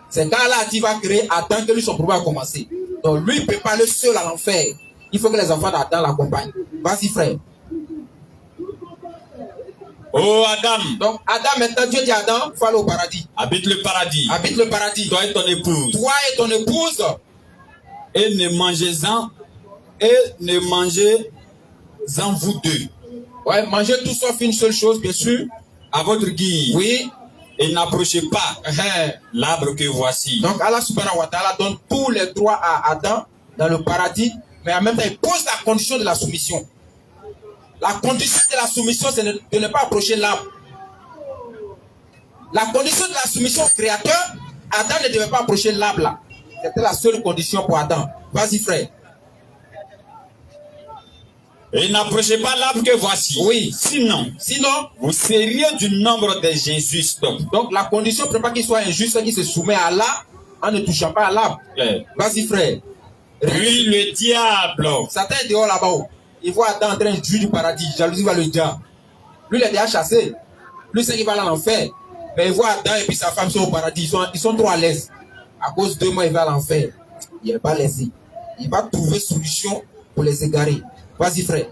C'est quand Allah dit, il va créer Adam que lui, son problème a commencé. Donc lui, il ne peut pas aller seul à l'enfer. Il faut que les enfants d'Adam l'accompagnent. Vas-y, frère. Oh Adam, Donc, Adam, maintenant, Dieu dit à Adam, il faut aller au paradis. habite le paradis. Habite le paradis. Toi et ton épouse. Toi et ton épouse. Et ne mangez-en. Et ne mangez-en vous deux. Ouais, mangez tout sauf une seule chose, bien sûr. À votre guise. Oui. Et n'approchez pas l'arbre que voici. Donc, Allah subhanahu wa ta'ala donne tous les droits à Adam dans le paradis, mais en même temps, il pose la condition de la soumission. La condition de la soumission, c'est de ne pas approcher l'arbre. La condition de la soumission au Créateur, Adam ne devait pas approcher l'arbre là. C'était la seule condition pour Adam. Vas-y, frère. Et n'approchez pas l'arbre que voici. Oui. Sinon, vous seriez du nombre des injustes. Donc, la condition pour ne pas qu'il soit injuste, c'est qu'il se soumet à Allah en ne touchant pas à l'arbre. Vas-y, frère. Puis le diable. Satan est dehors là-bas. Il voit Adam en train de jouir du paradis. Jalousie va le dire. Lui, il est déjà chassé. Lui, c'est qu'il va aller en enfer. Mais il voit Adam et puis sa femme sont au paradis. Ils sont trop à l'aise. À cause de moi, il va à l'enfer. Il n'est pas laissé. Il va trouver solution pour les égarer. Vas-y, frère.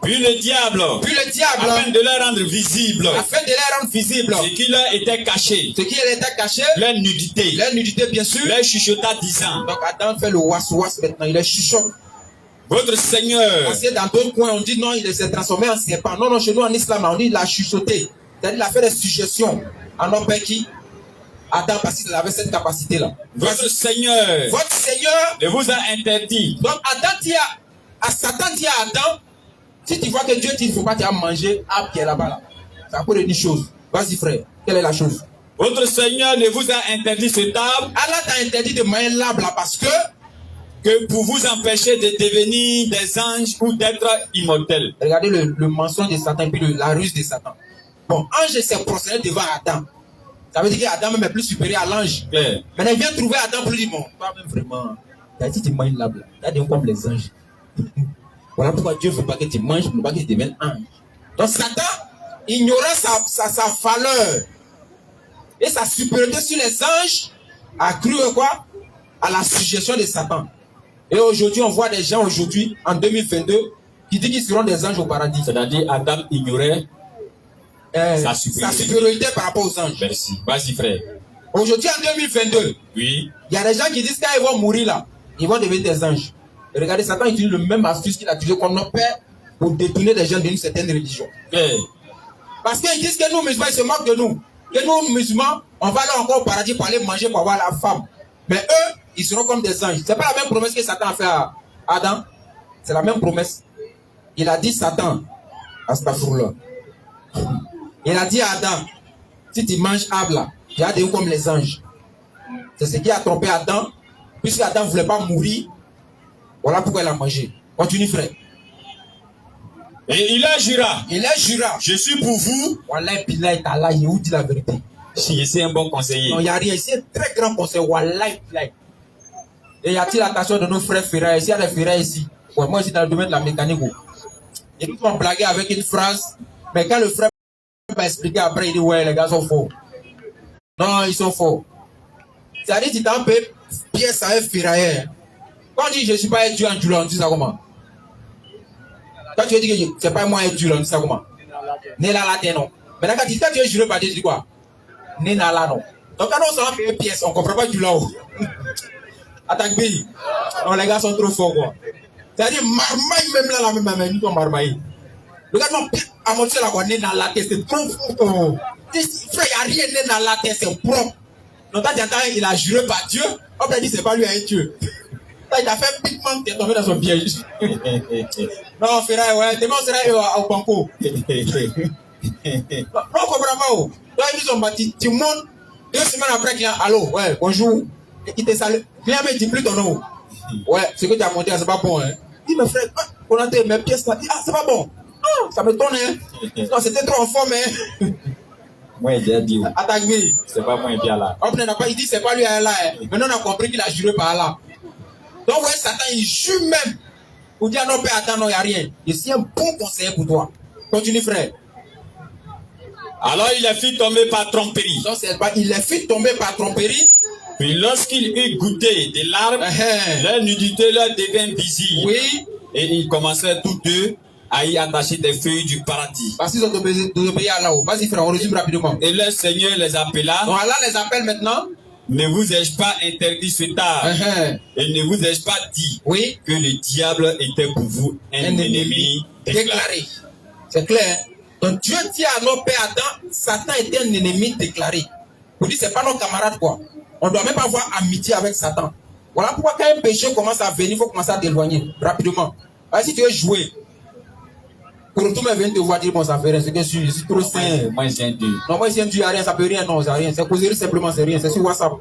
Puis le diable. Afin de les rendre visibles. Ce qui leur était caché. Leur nudité. Bien sûr. Leur chuchota disant. Donc Adam fait le was-was maintenant. Il est chuchot. Votre Seigneur. Parce que dans d'autres coins, on dit non, il s'est transformé en serpent. Non, chez nous en islam, on dit il a chuchoté. C'est-à-dire il a fait des suggestions en homme qui Adam, parce qu'il avait cette capacité-là. Votre Seigneur ne vous a interdit. Donc Satan dit à Adam, si tu vois que Dieu dit qu'il ne faut pas te manger, qui est là-bas là. Ça peut dire une chose. Vas-y frère, quelle est la chose? Votre Seigneur ne vous a interdit cet arbre. Allah t'a interdit de manger l'arbre là parce que pour vous empêcher de devenir des anges ou d'être immortels. Regardez le mensonge de Satan et puis la ruse de Satan. Bon, ange s'est prosterné devant Adam. Ça veut dire qu'Adam même est plus supérieur à l'ange. Maintenant, il vient trouver Adam pour lui dire, bon, toi même vraiment, t'as dit que tu manges l'arbre, t'as dit comme les anges. Voilà pourquoi Dieu ne veut pas que tu manges, pour pas que tu deviennes ange. Donc Satan, ignorant sa valeur et sa supériorité sur les anges, a cru quoi? À la suggestion de Satan. Et aujourd'hui, on voit des gens aujourd'hui, en 2022, qui disent qu'ils seront des anges au paradis. C'est-à-dire Adam ignorait sa supériorité par rapport aux anges. Merci. Vas-y, frère. Aujourd'hui, en 2022, oui, il y a des gens qui disent qu'ils vont mourir là, ils vont devenir des anges. Et regardez, Satan utilise le même astuce qu'il a utilisé comme nos pères pour détourner des gens d'une certaine religion. Parce qu'ils disent que nous, musulmans, ils se moquent de nous. Que nous, musulmans, on va aller encore au paradis pour aller manger, pour avoir la femme. Mais eux, ils seront comme des anges. C'est pas la même promesse que Satan a fait à Adam. C'est la même promesse. Il a dit Satan, astaghfirullah. Il a dit à Adam, si tu manges arbre là, tu vas devenir comme les anges. C'est ce qui a trompé Adam, puisque Adam ne voulait pas mourir. Voilà pourquoi il a mangé. Continue, frère. Et il a jura. Je suis pour vous. Wallah, Billah, Allah, il vous dit la vérité. Si, c'est un bon conseiller. Non, il n'y a rien. C'est un très grand conseil. Wallah, Billah. Et y a-t-il l'attention de nos frères ferrailles? S'il y a des ferrailles ici, ouais, moi, je suis dans le domaine de la mécanique. Et ils vont blaguer avec une phrase, mais quand le frère va expliquer après, il dit ouais, les gars sont faux. Non, ils sont faux. C'est-à-dire, tu t'en peux pièce à un ferrailleur. Quand on dit je ne suis pas un Dieu en Dieu, on dit ça comment? Quand tu dis que c'est pas moi un Dieu, on dit ça comment? Né là, là, non. Maintenant, quand tu es juré par Dieu, tu dis quoi? Né là, là, non. Donc, quand on s'en fait une pièce, on ne comprend pas du là-haut. Attaque pays. Non, les gars sont trop forts, quoi. C'est-à-dire, marmaille, même là, la même, nous sommes marmaille. Le gars m'a amorti la quoi, né dans la tête, c'est trop fort. Frère, il n'y a rien né dans la tête, c'est propre. Donc, quand tu entends, il a juré par Dieu, on peut dire, c'est pas lui un Dieu. Il a fait un pigment qui est tombé dans son piège. Non, frère, ouais, demain on sera au banco. Non, on comprend pas. Donc, ils ont bâti, tu montes, 2 semaines après, client, allô, ouais, bonjour. Il te salue. Client me dit plus ton nom. Ouais, ce que tu as monté, c'est pas bon, hein. Il me dit, frère, on a mes pièces là. Ah, c'est pas bon. Ah, ça me tourne, hein. Non, c'était trop en forme, hein. Moi, j'ai dit, attaque-lui. C'est pas moi, bien là. Il dit, c'est pas lui, là, hein. Maintenant, on a compris qu'il a juré par là. Donc, ouais, Satan, il jure même. Pour dire non, père, attends, non, il n'y a rien. Et c'est un bon conseiller pour toi. Continue, frère. Alors, il les fit tomber par tromperie. Donc, il les fit tomber par tromperie. Puis lorsqu'il eut goûté des larmes, leur nudité leur devint visible. Oui. Et ils commençaient tous deux à y attacher des feuilles du paradis. Parce qu'ils ont désobéi à là-haut. Vas-y frère, on résume rapidement. Et leur Seigneur les appela. Donc Allah les appelle maintenant. Ne vous ai-je pas interdit ce tard? Et ne vous ai-je pas dit que le diable était pour vous un ennemi déclaré? C'est clair. Donc Dieu dit à nos pères Adam, Satan était un ennemi déclaré. Vous dites, c'est pas nos camarades quoi. On ne doit même pas avoir amitié avec Satan. Voilà pourquoi quand un péché commence à venir, il faut commencer à t'éloigner rapidement. Si tu veux jouer, pour tout le monde vient te voir dire bon ça fait rien, c'est que je suis trop sain. Moi j'ai un Dieu. Non, moi j'ai un Dieu, rien, ça peut rien, non, ça rien. C'est causerie simplement, c'est rien, c'est sur WhatsApp.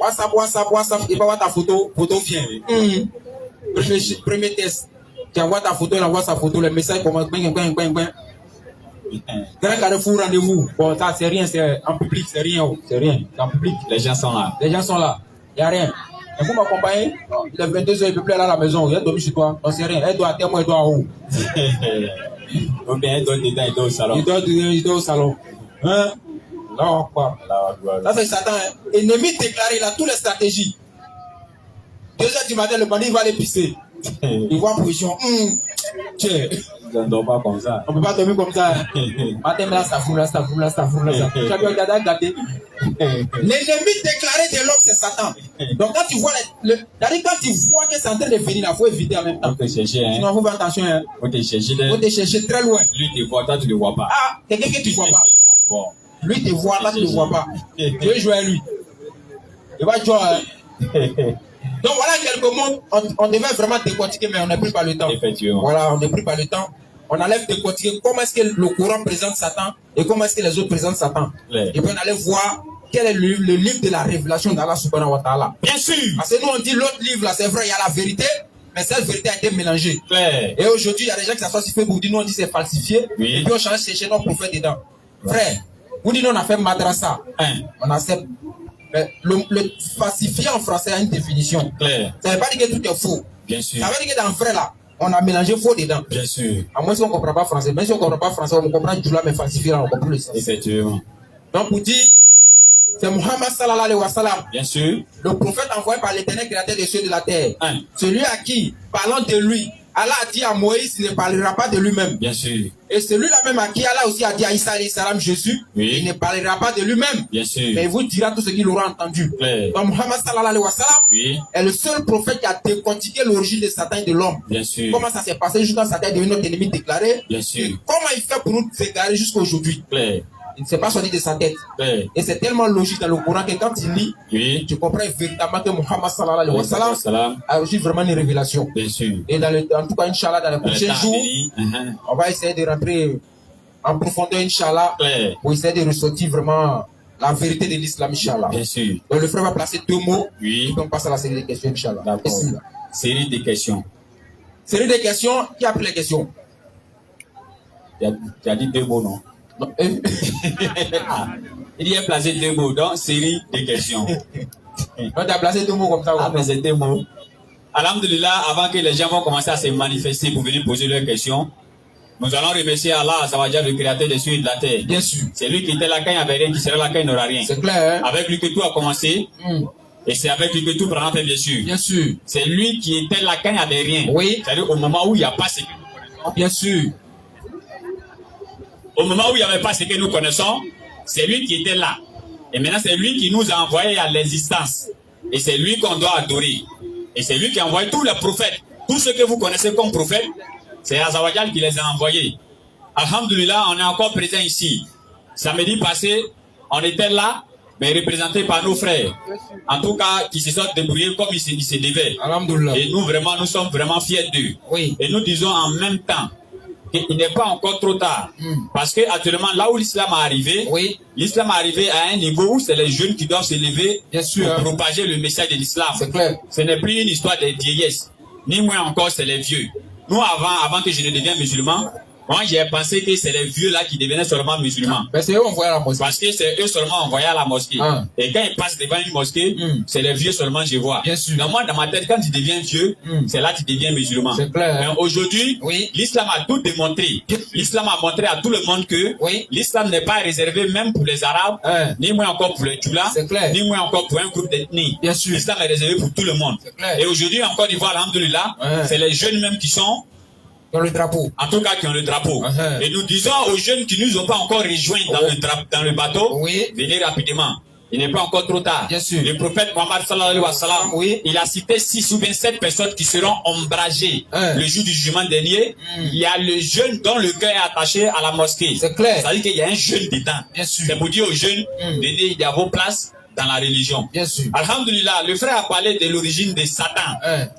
WhatsApp, et pas voir ta photo vient. Premier test. Tu envoies ta photo, il envoie sa photo, le message commence, Grand Carrefour, rendez-vous. Bon, ça c'est rien, c'est en public, c'est rien, c'est rien. C'est en public. Les gens sont là. Les gens sont là. Il n'y a rien. Et vous m'accompagnez, il est 22h, il ne peut plus aller à la maison, il a dormi chez toi. Non, c'est rien. Elle doit à terre, moi, elle doit en haut. Ou bien elle doit dedans, il doit au salon. Il doit au salon. Hein? Non, quoi. Ça, c'est Satan. Hein? Ennemi déclaré, il a toutes les stratégies. 2h du matin, le bandit va aller pisser. Il voit position. Tiens. On ne dort pas comme ça. On ne peut pas dormir comme ça. Matin, là, ça fout, là, ça fout, là, ça fout, là, ça fout. Tu as bien regardé. L'ennemi déclaré de l'homme, c'est Satan. Donc, quand tu vois, quand tu vois que c'est en train de venir, il faut éviter en même temps. Faut te chercher, hein. Sinon, il faut faire attention, hein. Faut te chercher. Faut te chercher très loin. Lui, tu vois, toi, tu ne le vois pas. Ah, quelqu'un que tu ne vois pas. Bon. Lui, tu vois, toi, tu ne le vois pas. Tu veux jouer à lui. Il va jouer à... Donc, voilà quelques mots. On devait vraiment décortiquer, mais on n'a pris pas le temps. Effectivement. Voilà, on n'a pris pas le temps. On allait décortiquer comment est-ce que le Coran présente Satan et comment est-ce que les autres présentent Satan. Ouais. Et puis on allait voir quel est le livre de la révélation d'Allah subhanahu wa ta'ala. Bien sûr. Parce que nous on dit l'autre livre là, c'est vrai, il y a la vérité, mais cette vérité a été mélangée. Ouais. Et aujourd'hui, il y a des gens qui s'assoient sur Facebook, nous on dit c'est falsifié, oui. Et puis on change chez nos prophètes dedans. Ouais. Frère, vous dites nous on a fait madrasa, on accepte. Mais le falsifié en français a une définition. Claire. Ça ne veut pas dire que tout est faux. Bien sûr. Ça veut dire que dans le vrai là, on a mélangé faux dedans. Bien sûr. À moins si on ne comprend pas français. Même si on ne comprend pas français, on comprend du là, mais falsifié là, on comprend le sens. Effectivement. Donc pour dire, c'est Muhammad sallallahu alayhi wa sallam. Bien sûr. Le prophète envoyé par l'Éternel créateur des cieux et de la terre. Celui à qui, parlant de lui, Allah a dit à Moïse, il ne parlera pas de lui-même. Bien sûr. Et celui-là même à qui Allah aussi a dit à Isa alayhi salam, Jésus, il ne parlera pas de lui-même. Bien sûr. Mais il vous dira tout ce qu'il aura entendu. Ouais. Donc Muhammad sallallahu alayhi wa sallam est le seul prophète qui a décortiqué l'origine de Satan et de l'homme. Bien sûr. Comment ça s'est passé juste quand Satan est devenu notre ennemi déclaré. Bien sûr. Et comment il fait pour nous déclarer jusqu'à aujourd'hui. Il ne s'est pas sorti de sa tête. Et c'est tellement logique dans le Coran que quand il lit, tu comprends véritablement que Muhammad sallallahu alayhi wa sallam a reçu vraiment une révélation. Bien sûr. Et en tout cas, Inch'Allah, dans les prochains jours, on va essayer de rentrer en profondeur, Inch'Allah, pour essayer de ressortir vraiment la vérité de l'islam, Inch'Allah. Bien sûr. Donc le frère va placer 2 mots. Oui. Et puis on passe à la série de questions, Inch'Allah. D'accord. Série de questions. Série de questions. Qui a pris les questions? Tu as dit 2 mots, non? Non. Il y a placé 2 mots, donc série de questions. Donc tu as placé 2 mots comme ça. Ah, mais c'est 2 mots. Alhamdulillah, avant que les gens vont commencer à se manifester pour venir poser leurs questions, nous allons remercier Allah, le créateur des cieux et de la terre. Bien sûr. C'est lui qui était là quand il n'y avait rien, qui sera là quand il n'aura rien. C'est clair. Hein? Avec lui que tout a commencé. Et c'est avec lui que tout prendra fin, bien sûr. Bien sûr. C'est lui qui était là quand il n'y avait rien. Oui. C'est-à-dire au moment où il n'y a pas ce que nous connaissons. Bien sûr. Au moment où il n'y avait pas ce que nous connaissons, c'est lui qui était là. Et maintenant, c'est lui qui nous a envoyés à l'existence. Et c'est lui qu'on doit adorer. Et c'est lui qui a envoyé tous les prophètes. Tous ceux que vous connaissez comme prophètes, c'est Azawajal qui les a envoyés. Alhamdulillah, on est encore présents ici. Samedi passé, on était là, mais représentés par nos frères. En tout cas, qui se sont débrouillés comme ils se devaient. Alhamdulillah. Et nous sommes vraiment fiers d'eux. Oui. Et nous disons en même temps qu'il n'est pas encore trop tard. Parce que actuellement, là où l'islam est arrivé, l'islam est arrivé à un niveau où c'est les jeunes qui doivent se lever pour propager le message de l'islam. C'est clair. Ce n'est plus une histoire des vieillesses, ni moins encore c'est les vieux. Nous, avant que je ne devienne musulman, Moi, j'ai pensé que c'est les vieux là qui devenaient seulement musulmans. Mais c'est eux on voit la mosquée. Parce que c'est eux seulement envoyés à la mosquée. Ah. Et quand ils passent devant une mosquée, c'est les vieux seulement je vois. Bien sûr. Donc moi, dans ma tête, quand tu deviens vieux, c'est là que tu deviens musulman. C'est clair. Mais aujourd'hui, Oui. l'islam a tout démontré. L'islam a montré à tout le monde que Oui. l'islam n'est pas réservé même pour les Arabes, ni moins encore pour les Tchoulas, C'est clair. ni moins encore pour un groupe d'ethnie. Bien sûr. L'islam est réservé pour tout le monde. C'est clair. Et aujourd'hui, en Côte d'Ivoire, alhamdoulilah, c'est les jeunes même qui sont Dans le drapeau. en tout cas qui ont le drapeau. Et nous disons aux jeunes qui ne nous ont pas encore rejoints dans le bateau, Oui. venez rapidement. Il n'est pas encore trop tard. Bien sûr. Le prophète Mohammed sallallahu alayhi wa sallam, Oui. il a cité 6 ou bien 7 personnes qui seront ombragées le jour du jugement dernier. Il y a le jeune dont le cœur est attaché à la mosquée. C'est clair. Ça veut dire qu'il y a un jeune dedans. Bien sûr. C'est pour dire aux jeunes, venez, il y a vos places dans la religion. Bien sûr. Alhamdulillah, le frère a parlé de l'origine de Satan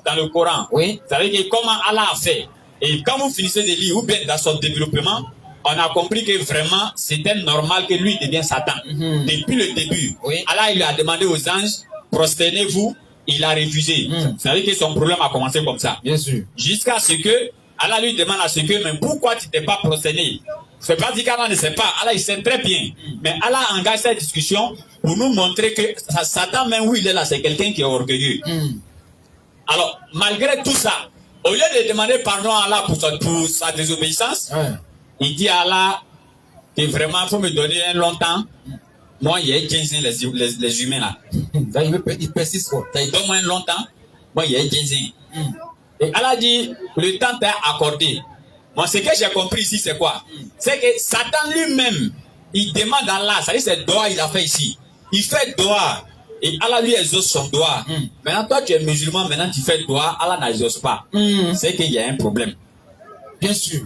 dans le Coran. Oui. Ça veut dire comment Allah a fait. Et quand vous finissez de lire, ou bien dans son développement, on a compris que vraiment, c'était normal que lui devienne Satan. Depuis le début, Oui. Allah il lui a demandé aux anges, prosternez-vous, il a refusé. Ça veut dire que son problème a commencé comme ça. Bien sûr. Jusqu'à ce que, Allah lui demande à ce que, mais pourquoi tu t'es pas prosterné? C'est pas dit qu'Allah ne sait pas, Allah il sait très bien. Mais Allah engage cette discussion pour nous montrer que Satan, même où il est là, c'est quelqu'un qui est orgueilleux. Alors, malgré tout ça, au lieu de demander pardon à Allah pour sa désobéissance, il dit à Allah que vraiment, il faut me donner un long temps. Moi, il y a 15 ans, les humains là. Il persiste quoi. Ça, il donne moi un long temps. Moi, il y a 15 ans. Et Allah dit, le temps t'est accordé. Moi, ce que j'ai compris ici, c'est quoi? C'est que Satan lui-même, il demande à Allah, ça dit c'est doigt il a fait ici. Il fait doigt. Et Allah lui exauce son doigt. Maintenant, toi, tu es musulman, maintenant tu fais doigt, Allah n'exauce pas. C'est qu'il y a un problème. Bien sûr.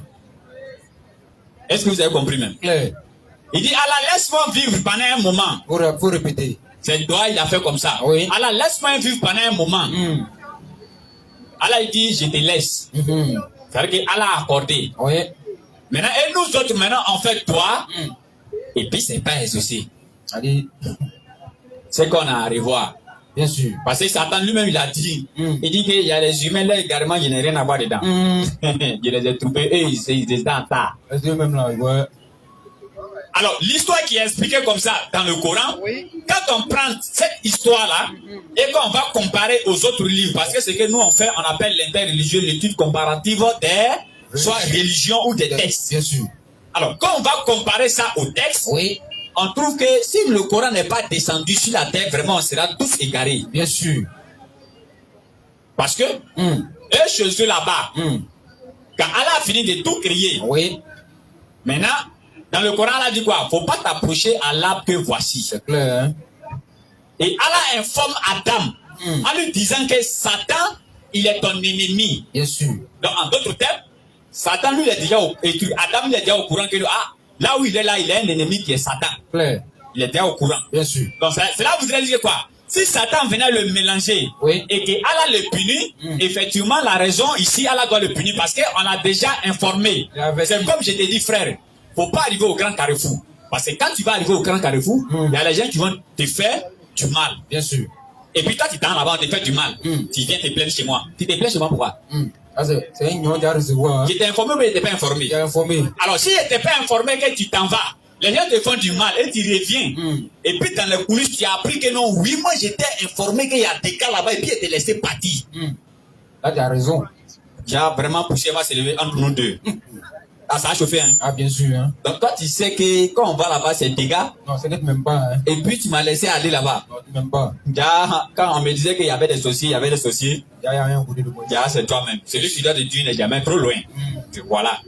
Est-ce que vous avez compris même? Clair. Il dit, Allah, laisse-moi vivre pendant un moment. Faut répéter. C'est doigt, il a fait comme ça. Oui. Allah, laisse-moi vivre pendant un moment. Allah, il dit, je te laisse. C'est-à-dire qu'Allah a accordé. Oui. Maintenant, et nous autres, maintenant, on fait doigt. Et puis, c'est pas exaucé. Allez. C'est qu'on a à revoir. Bien sûr. Parce que Satan lui-même, il a dit. Il dit qu'il y a les humains là également, il n'y a rien à voir dedans. Je les ai trouvés, eux, ils étaient en tas. Est-ce que même là, ouais. Alors, l'histoire qui est expliquée comme ça dans le Coran, quand on prend cette histoire-là et qu'on va comparer aux autres livres, parce que ce que nous on fait, on appelle l'interreligieux, l'étude comparative des soit religion ou des textes. Bien sûr. Alors, quand on va comparer ça aux textes, on trouve que si le Coran n'est pas descendu sur la terre, vraiment, on sera tous égarés. Bien sûr. Parce que, eux, chez eux là-bas, quand Allah a fini de tout créer, maintenant, dans le Coran, Allah dit quoi? Faut pas t'approcher à l'arbre que voici. C'est clair, hein? Et Allah informe Adam en lui disant que Satan, il est ton ennemi. Bien sûr. Donc, en d'autres termes, Satan, lui, il est déjà Adam, il est déjà au courant que là où il est là, il a un ennemi qui est Satan. Clair. Il est déjà au courant. Bien sûr. Donc, c'est là où vous allez dire quoi? Si Satan venait le mélanger et que Allah le punit, effectivement, la raison ici, Allah doit le punir parce qu'on a déjà informé. C'est comme je t'ai dit, frère, faut pas arriver au grand carrefour. Parce que quand tu vas arriver au grand carrefour, il y a les gens qui vont te faire du mal. Bien sûr. Et puis toi, tu t'en là-bas, on te fait du mal. Tu viens te plaindre chez moi. Tu te plains chez moi pourquoi? C'est un nom à recevoir. Tu t'es informé ou tu n'étais pas informé? Tu es informé. Alors, si tu n'étais pas informé que tu t'en vas, les gens te font du mal et tu reviens. Et puis dans les coulisses, tu as appris que non, oui, moi j'étais informé qu'il y a des cas là-bas et puis ils te laissé partir. Là, tu as raison. J'ai vraiment poussé, va se lever entre nous deux. Ça a chauffé, hein? Ah, bien sûr, hein? Donc toi, tu sais que quand on va là-bas, c'est dégâts. Non, ce n'est même pas, hein? Et puis tu m'as laissé aller là-bas. Non, même pas. Quand on me disait qu'il y avait des sorciers, il y avait des sorciers. Il n'y a rien au bout de moi. C'est toi-même. Celui qui doit de Dieu n'est jamais trop loin. Voilà.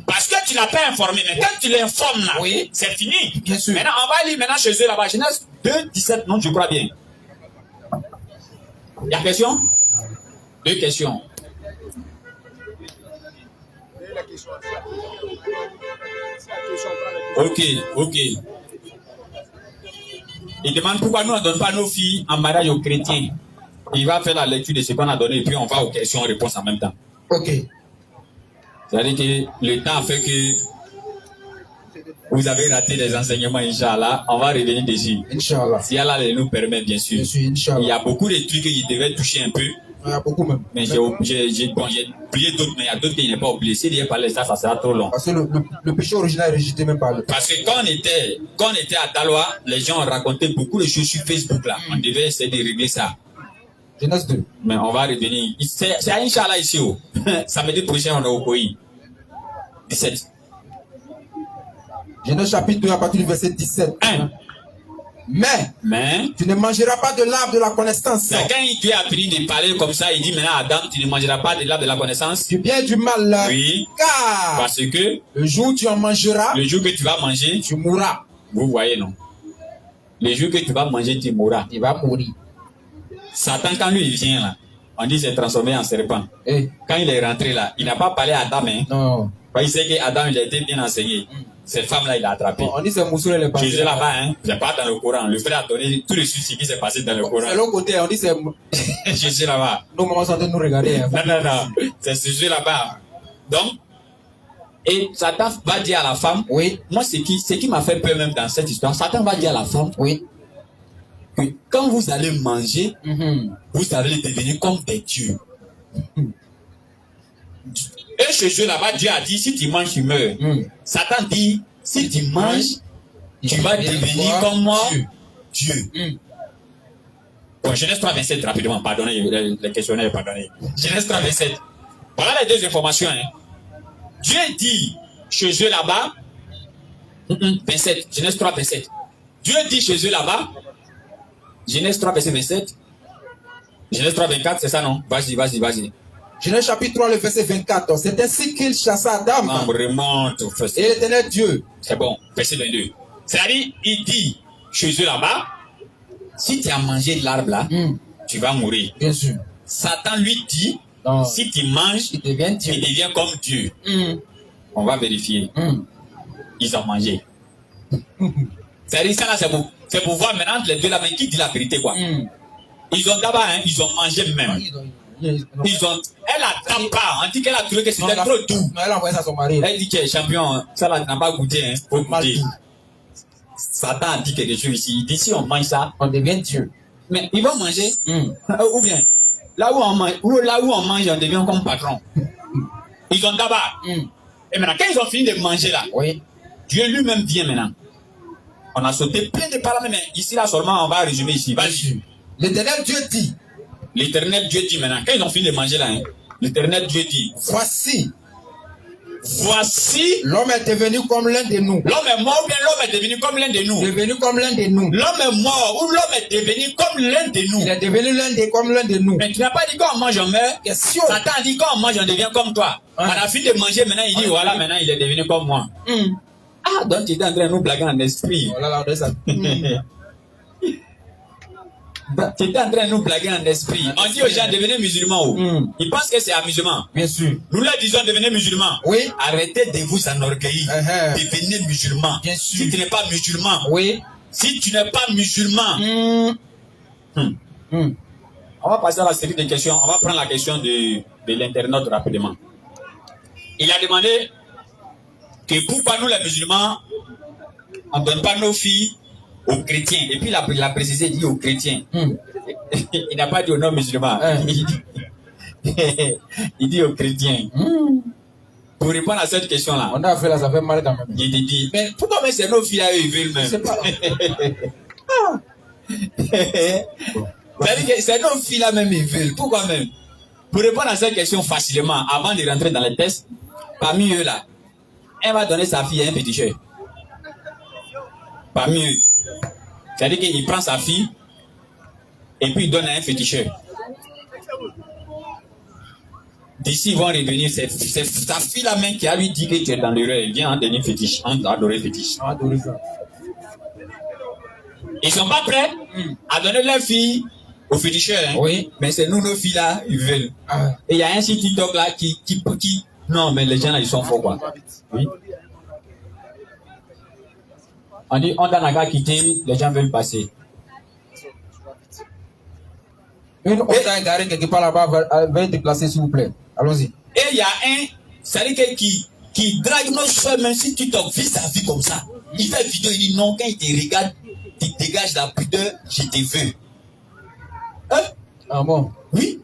Parce que tu l'as pas informé, mais quand tu l'informes là, c'est fini. Bien sûr. Maintenant, on va lire maintenant chez eux là-bas. Genèse 2, 17, non, je crois bien. Il y a question? 2 questions. Ok. Il demande pourquoi nous ne donnons pas nos filles en mariage aux chrétiens. Il va faire la lecture de ce qu'on a donné et puis on va aux questions-réponses en même temps. Ok. C'est-à-dire que le temps fait que vous avez raté les enseignements, Inch'Allah. On va revenir dessus. Inch'Allah. Si Allah nous permet, bien sûr. Inch'Allah. Il y a beaucoup de trucs qu'il devait toucher un peu. Il y a beaucoup même. Mais j'ai oublié d'autres, mais il y a d'autres qui n'est pas oublié. S'il y a parlé ça sera trop long. Parce que le péché original est rejeté même par le. Parce que quand on était à Taloa, les gens racontaient beaucoup de choses sur Facebook là. On devait essayer de régler ça. Genèse 2. Mais on va revenir. C'est à Inch'Allah ici. Oh. Samedi prochain, on est au pays. 17. Genèse chapitre 2 à partir du verset 17. 1. Mais tu ne mangeras pas de l'arbre de la connaissance. Quand Dieu a fini de parler comme ça, il dit maintenant à Adam, tu ne mangeras pas de l'arbre de la connaissance. Du bien et du mal. Oui. Car parce que le jour où tu en mangeras, le jour que tu vas manger, tu mourras. Vous voyez, non? Le jour que tu vas manger, tu mourras. Tu vas mourir. Satan, quand lui il vient là, on dit qu'il s'est transformé en serpent. Quand il est rentré là, il n'a pas parlé à Adam. Hein? Non. Il sait qu'Adam il a été bien enseigné. Cette femme-là, il a attrapé. On dit c'est Moussoul, elle est passée. Jésus là-bas, hein. C'est pas dans le Coran. Le frère a donné tout de suite ce qui s'est passé dans le Coran. C'est l'autre côté, on dit c'est. Jésus là-bas. Nos mamans sont en train de nous regarder. Hein. Non. C'est Jésus là-bas. Donc, et Satan va dire à la femme, oui. Moi, ce qui m'a fait peur même dans cette histoire, Satan va dire à la femme, oui. Que quand vous allez manger, vous allez devenir comme des dieux. Et ce jeu là-bas, Dieu a dit, si tu manges, tu meurs. Satan dit, si tu manges, tu vas devenir comme moi, Dieu. Bon, Genèse 3, 27, rapidement, pardonnez, les questionnaires, pardonnez. Genèse 3, 27. Voilà les deux informations. Hein. Dieu dit chez eux là-bas, 27, Genèse 3, 27. Dieu dit chez eux là-bas, Genèse 3, verset 27. Genèse 3, 24, c'est ça, non? Vas-y. Genèse chapitre 3, le verset 24. C'est ainsi qu'il chassa Adam. On remonte au verset. Et l'Éternel Dieu. C'est bon, verset 22. C'est-à-dire, il dit chez eux là-bas, si tu as mangé l'arbre là, tu vas mourir. Bien sûr. Satan lui dit, si tu manges, il devient comme Dieu. On va vérifier. Ils ont mangé. C'est-à-dire, ça là, c'est pour voir maintenant les deux là, mais qui dit la vérité, quoi. Ils ont d'abord, hein, ils ont mangé même. Elle attrape pas. On dit qu'elle a trouvé que c'était trop doux. Elle a envoyé ça à son mari. Elle dit que champion, ça là, n'a pas goûté. Hein, faut goûter. Satan a dit quelque chose ici. Il dit si on mange ça, on devient Dieu. Mais ils vont manger. Ou bien, là où on mange, on devient comme patron. Ils ont d'abord. Et maintenant, quand ils ont fini de manger là, Dieu lui-même vient maintenant. On a sauté plein de paroles, mais ici là seulement, on va résumer ici. Vas-y. L'Éternel Dieu dit. L'Éternel Dieu dit maintenant, quand ils ont fini de manger là, hein, l'Éternel Dieu dit, voici, l'homme est devenu comme l'un de nous. L'homme est mort ou bien l'homme est devenu comme l'un de nous. Devenu comme l'un de nous. L'homme est mort ou l'homme est devenu comme l'un de nous. Il est devenu comme l'un de nous. Mais tu n'as pas dit quand on mange, on meurt. Question. Satan a dit quand on mange, on devient comme toi. On a fini de manger, maintenant il dit voilà, maintenant il est devenu comme moi. Ah, donc tu es en train de nous blaguer en esprit. Voilà, ça. Tu étais en train de nous blaguer en esprit. On dit aux gens devenez musulmans. Ils pensent que c'est amusement. Bien sûr. Nous leur disons devenez musulmans. Oui. Arrêtez de vous enorgueillir. Devenez musulmans. Bien sûr. Si tu n'es pas musulman. Oui. Si tu n'es pas musulman. On va passer à la série de questions. On va prendre la question de l'internaute rapidement. Il a demandé que pourquoi nous les musulmans, on ne donne pas nos filles aux chrétiens. Et puis il a précisé, il dit aux chrétiens. Il n'a pas dit aux non-musulmans. Il dit aux chrétiens. Pour répondre à cette question-là. On a fait là, ça fait mal quand même. Il dit, mais pourquoi même c'est nos filles à eux, ils veulent même? Je sais pas. C'est-à-dire que c'est nos filles là même, ils veulent. Pourquoi même? Pour répondre à cette question facilement, avant de rentrer dans les tests, parmi eux là, elle va donner sa fille à un féticheur. Parmi eux. C'est-à-dire qu'il prend sa fille et puis il donne à un féticheur. D'ici, ils vont revenir. C'est sa fille là même qui a lui dit que tu es dans l'erreur. Elle vient en donner fétiche, en adorer fétiche. Ils sont pas prêts à donner leur fille au féticheur. Hein? Oui. Mais c'est nous, nos filles là, ils veulent. Et il y a un site TikTok là qui. Non, mais les gens là, ils sont forts quoi. Oui. On dit, on n'a qu'à quitter, les gens veulent passer. Une autre garée quelque part là-bas, veuillez déplacer s'il vous plaît. Allons-y. Et il y a un, c'est-à-dire qui drague nos soeurs, même si tu t'en vis sa vie comme ça. Il fait vidéo, il dit non, quand il te regarde, tu dégages la pudeur, je te veux. Hein? Ah bon? Oui.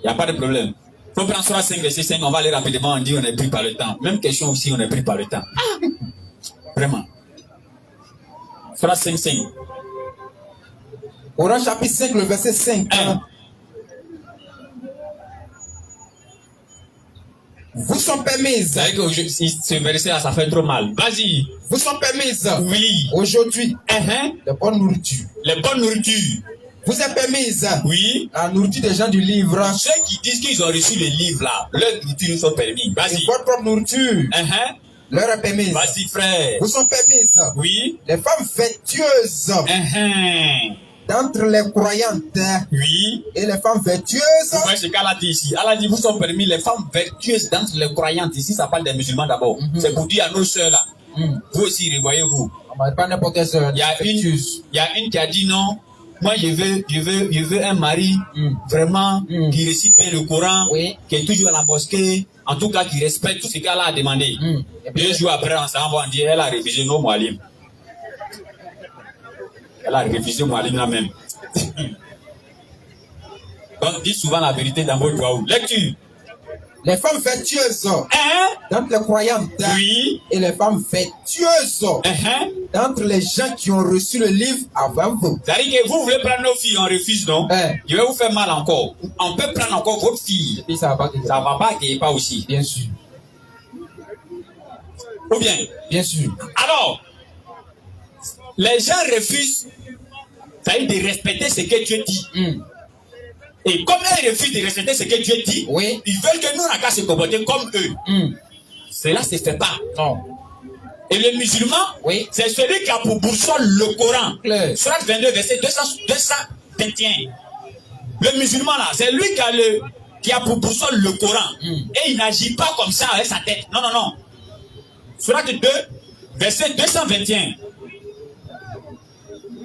Il n'y a pas de problème. Il faut prendre Surah 5, verset 5, on va aller rapidement, on dit on est pris par le temps. Même question aussi, on est pris par le temps. Ah! Vraiment. Surah 5, 5. Coran chapitre 5, le verset 5. 1. Vous sont permises. Vous savez que ce verset-là, ça fait trop mal. Vas-y. Vous sont permises. Oui. Aujourd'hui, Uh-huh. les bonnes nourritures. Les bonnes nourritures. Vous êtes permise. Oui. La nourriture des gens du livre. Ceux qui disent qu'ils ont reçu le livre là, leur nourriture nous sont permis. Vas-y. Et votre propre nourriture Uh-huh. leur est permise. Vas-y, frère. Vous sont permises. Oui. Les femmes vertueuses Uh-huh. d'entre les croyantes Oui. et les femmes vertueuses. Vous voyez ce qu'Allah dit ici. Allah dit, vous sont permis les femmes vertueuses d'entre les croyantes. Ici, ça parle des musulmans d'abord. C'est pour dire à nos sœurs là. Vous aussi, revoyez-vous. Pas n'importe quelle sœur. Il y a une qui a dit non. Moi, je veux un mari vraiment qui récite bien le Coran, Oui. qui est toujours à la mosquée, en tout cas qui respecte tout ce qu'Allah a demandé. 2 jours après, ensemble, on dit elle a révisé nos Moualim. Elle a révisé Moualim là même. Donc, dis souvent la vérité dans votre doigt. Lecture. Les femmes vertueuses d'entre les croyantes Oui. et les femmes vertueuses d'entre les gens qui ont reçu le livre avant vous. C'est-à-dire que vous voulez prendre nos filles, on refuse, non? Je vais vous faire mal encore. On peut prendre encore votre fille. Et ça va pas. Ça va pas, qu'il n'y ait pas aussi. Bien sûr. Ou bien? Bien sûr. Alors, les gens refusent, c'est-à-dire de respecter ce que Dieu dit. Et comme ils refusent de respecter ce que Dieu dit, Oui. ils veulent que nous, on n'a qu'à se comporter comme eux. Cela ne se fait pas. Non. Et le musulman, Oui. c'est celui qui a pour boussole le Coran. Claire. Surat 22, verset 221. Le musulman là, c'est lui qui a pour boussole le Coran. Et il n'agit pas comme ça avec sa tête. Non, non, non. Surat 2, verset 221.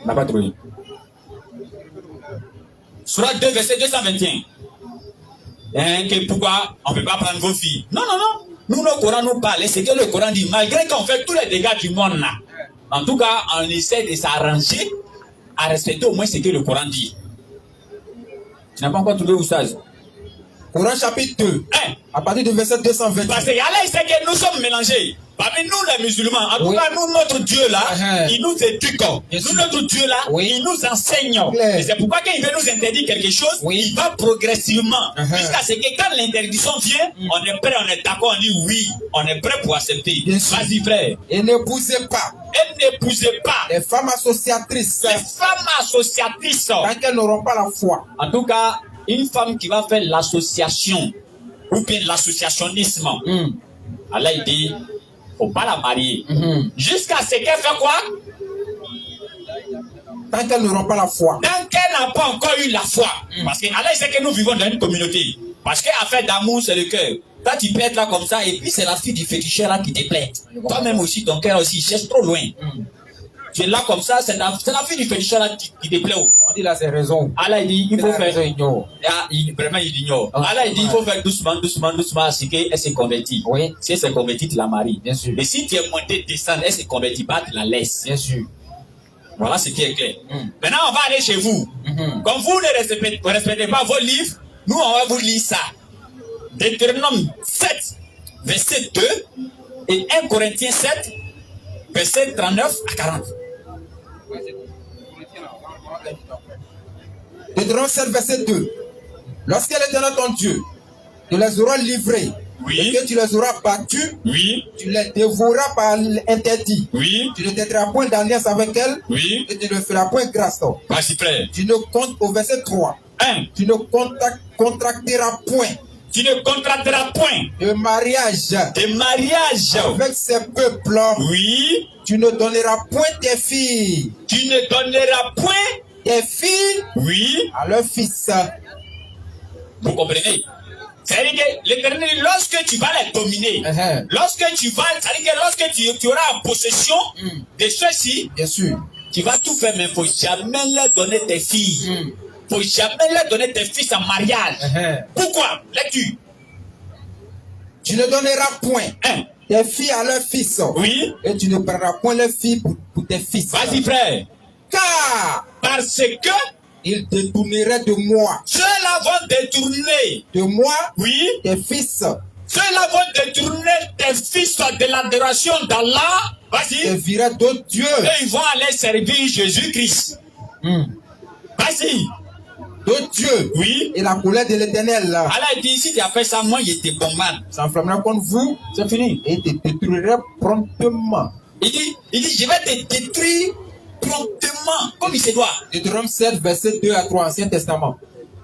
On n'a pas trouvé. Surat 2, verset 221. Pourquoi on ne peut pas prendre vos filles? Non, non, non. Nous, le Coran nous parle. C'est que le Coran dit, malgré qu'on fait tous les dégâts du monde là, en tout cas, on essaie de s'arranger à respecter au moins ce que le Coran dit. Tu n'as pas encore trouvé Oustaz? Coran chapitre 2. À partir du verset 220. Parce que Allah, il sait que nous sommes mélangés. Parmi nous, les musulmans, en tout cas, nous, notre Dieu là, il nous éduque. Nous, notre Dieu là, il nous enseigne. Et c'est pourquoi quand il veut nous interdire quelque chose, il va progressivement. Jusqu'à ce que quand l'interdiction vient, on est prêt, on est d'accord, on dit oui, on est prêt pour accepter. Vas-y, frère. Et n'épousez pas. Et n'épousez pas Les femmes associatrices. les femmes associatrices. Tant qu'elles n'auront pas la foi. En tout cas, une femme qui va faire l'association ou bien l'associationnisme, Allah il dit, faut pas la marier. Jusqu'à ce qu'elle fait quoi? Tant qu'elles n'auront pas la foi. Tant qu'elle n'a pas encore eu la foi. Parce que Allah il sait que nous vivons dans une communauté. Parce qu'affaire d'amour, c'est le cœur. Toi, tu peux être là comme ça, et puis c'est la fille du féticheur là qui te plaît. Toi-même aussi, ton cœur aussi, cherche trop loin. Tu es là comme ça, c'est la fille du féticheur là qui te plaît. On dit là, c'est raison. Allah il dit, il faut faire. Ah, Vraiment, il ignore. Allah il dit, il faut faire doucement, doucement, doucement, à ce qu'elle se convertit. Oui. Si elle se convertit, tu la maries. Bien sûr. Et si tu es monté, descendre, elle se convertit pas, tu la laisses. Bien sûr. Voilà ce qui est clair. Maintenant, on va aller chez vous. Comme vous ne respectez pas vos livres, nous, on va vous lire ça. Deutéronome 7, verset 2 et 1 Corinthiens 7, verset 39 à 40. Deutéronome 7, verset 2. Lorsque l'Éternel ton Dieu te les aura livrés, et que tu les auras battus, tu les dévoreras par interdit. Tu ne t'aideras point d'alliance avec elles, et tu ne feras point grâce. Vas-y, frère. Tu ne comptes au verset 3. Tu ne contracteras point. Tu ne contracteras point de mariage avec ces peuples. Tu ne donneras point tes filles. Tu ne donneras point tes filles à leurs fils. Vous comprenez? C'est-à-dire que l'Éternel, lorsque tu vas les dominer, lorsque tu vas, c'est-à-dire que lorsque tu auras en possession de ceux-ci, bien sûr, tu vas tout faire, mais il ne faut jamais leur donner tes filles. Il ne faut jamais leur donner tes fils en mariage. Pourquoi? Lecture. Tu ne donneras point tes filles à leurs fils. Et tu ne prendras point leurs filles pour tes fils. Vas-y, frère. Car parce que ils détourneraient de moi. Ceux-là vont détourner. De moi, Oui. tes fils. Ceux-là vont détourner tes fils de l'adoration d'Allah. Et Vas-y. viraient d'autres dieux. Et ils vont aller servir Jésus-Christ. Vas-y. D'autres dieux. Oui. Et la colère de l'Éternel, là, Allah dit, si tu as fait ça, moi, il était bon man. s'enflammera contre vous. C'est fini. Et te détruirait promptement. Il dit, je vais te détruire promptement, comme il se doit. Deutéronome 7, verset 2 à 3, Ancien Testament.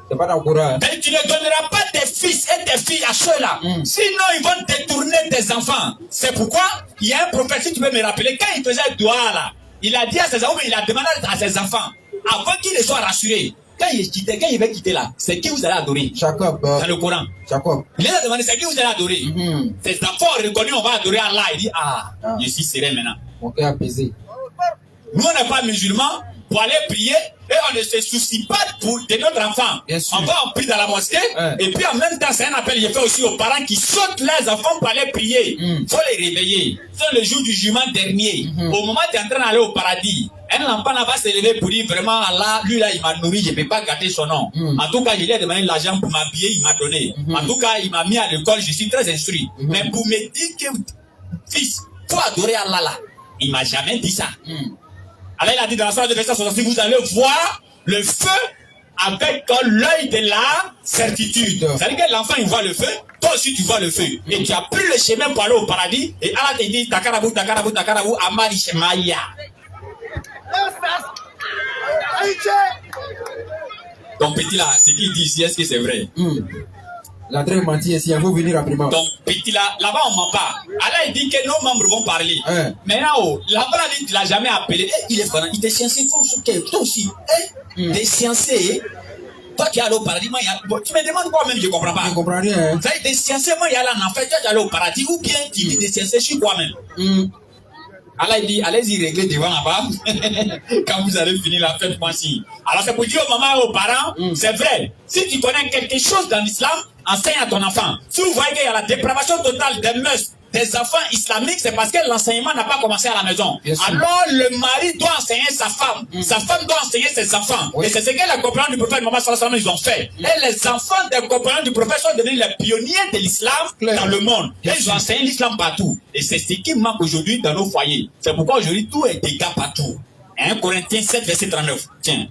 C'est pas dans le Coran. Mais tu ne donneras pas tes fils et tes filles à ceux-là. Sinon, ils vont détourner tes enfants. C'est pourquoi il y a un prophète, si tu peux me rappeler, quand il faisait doigt là, il a dit à ses enfants, il a demandé à ses enfants, avant qu'ils soient rassurés, quand il va quitter là, c'est qui vous allez adorer? Jacob. Dans le Coran. Jacob. Il a demandé, c'est qui vous allez adorer? Ses enfants ont reconnu, on va adorer Allah. Il dit, je suis serein maintenant. Mon cœur apaisé. Nous, on n'est pas musulmans pour aller prier et on ne se soucie pas de notre enfant. Bien sûr. On va en prier dans la mosquée et puis en même temps, c'est un appel. Je fais aussi aux parents qui sautent les enfants pour aller prier. Il faut les réveiller. C'est le jour du jugement dernier. Au moment où tu es en train d'aller au paradis, un enfant va se lever pour dire vraiment Allah, lui là, il m'a nourri, je ne peux pas gâter son nom. En tout cas, je lui ai demandé l'argent pour m'habiller, il m'a donné. En tout cas, il m'a mis à l'école, je suis très instruit. Mais pour me dire que, fils, faut adorer Allah là, il m'a jamais dit ça. Allah, il a dit dans la sourate de verset 66, vous allez voir le feu avec l'œil de la certitude. C'est-à-dire que l'enfant, il voit le feu, toi aussi, tu vois le feu. Et tu as pris le chemin pour aller au paradis, et Allah te dit, takarabou, takarabou, takarabou, amari shemaya. Ton petit là, ce qu'il dit ici, est-ce que c'est vrai? L'entrée menti ici, il faut venir rapidement. Ton petit là, là-bas on ment pas. Allah il dit que nos membres vont parler. Mais là-haut, là-bas il ne l'a jamais appelé. Il est fort, il est sciencé, toi aussi. T'es sciencé. Toi qui es allé au paradis, moi, tu me demandes quoi même, je ne comprends pas. Je ne comprends rien. Ça dit, des sciencés, moi, il y a là, en fait, toi tu es allé au paradis, ou bien tu dis des sciencés, je suis quoi-même. Allah il dit, allez-y régler devant là-bas, quand vous allez finir la fête, moi si. Alors c'est pour dire aux mamans et aux parents, c'est vrai, si tu connais quelque chose dans l'islam, enseigne à ton enfant. Si vous voyez qu'il y a la dépravation totale des mœurs des enfants islamiques, c'est parce que l'enseignement n'a pas commencé à la maison. Alors le mari doit enseigner sa femme doit enseigner ses enfants. Et c'est ce que les compagnons du prophète Mohammed sallallahu alayhi wa sallam ils ont fait. Et les enfants des compagnons du prophète sont devenus les pionniers de l'islam dans le monde. Et ils ont enseigné l'islam partout. Et c'est ce qui manque aujourd'hui dans nos foyers. C'est pourquoi aujourd'hui tout est dégâts partout. 1 Corinthiens 7 verset 39. Tiens.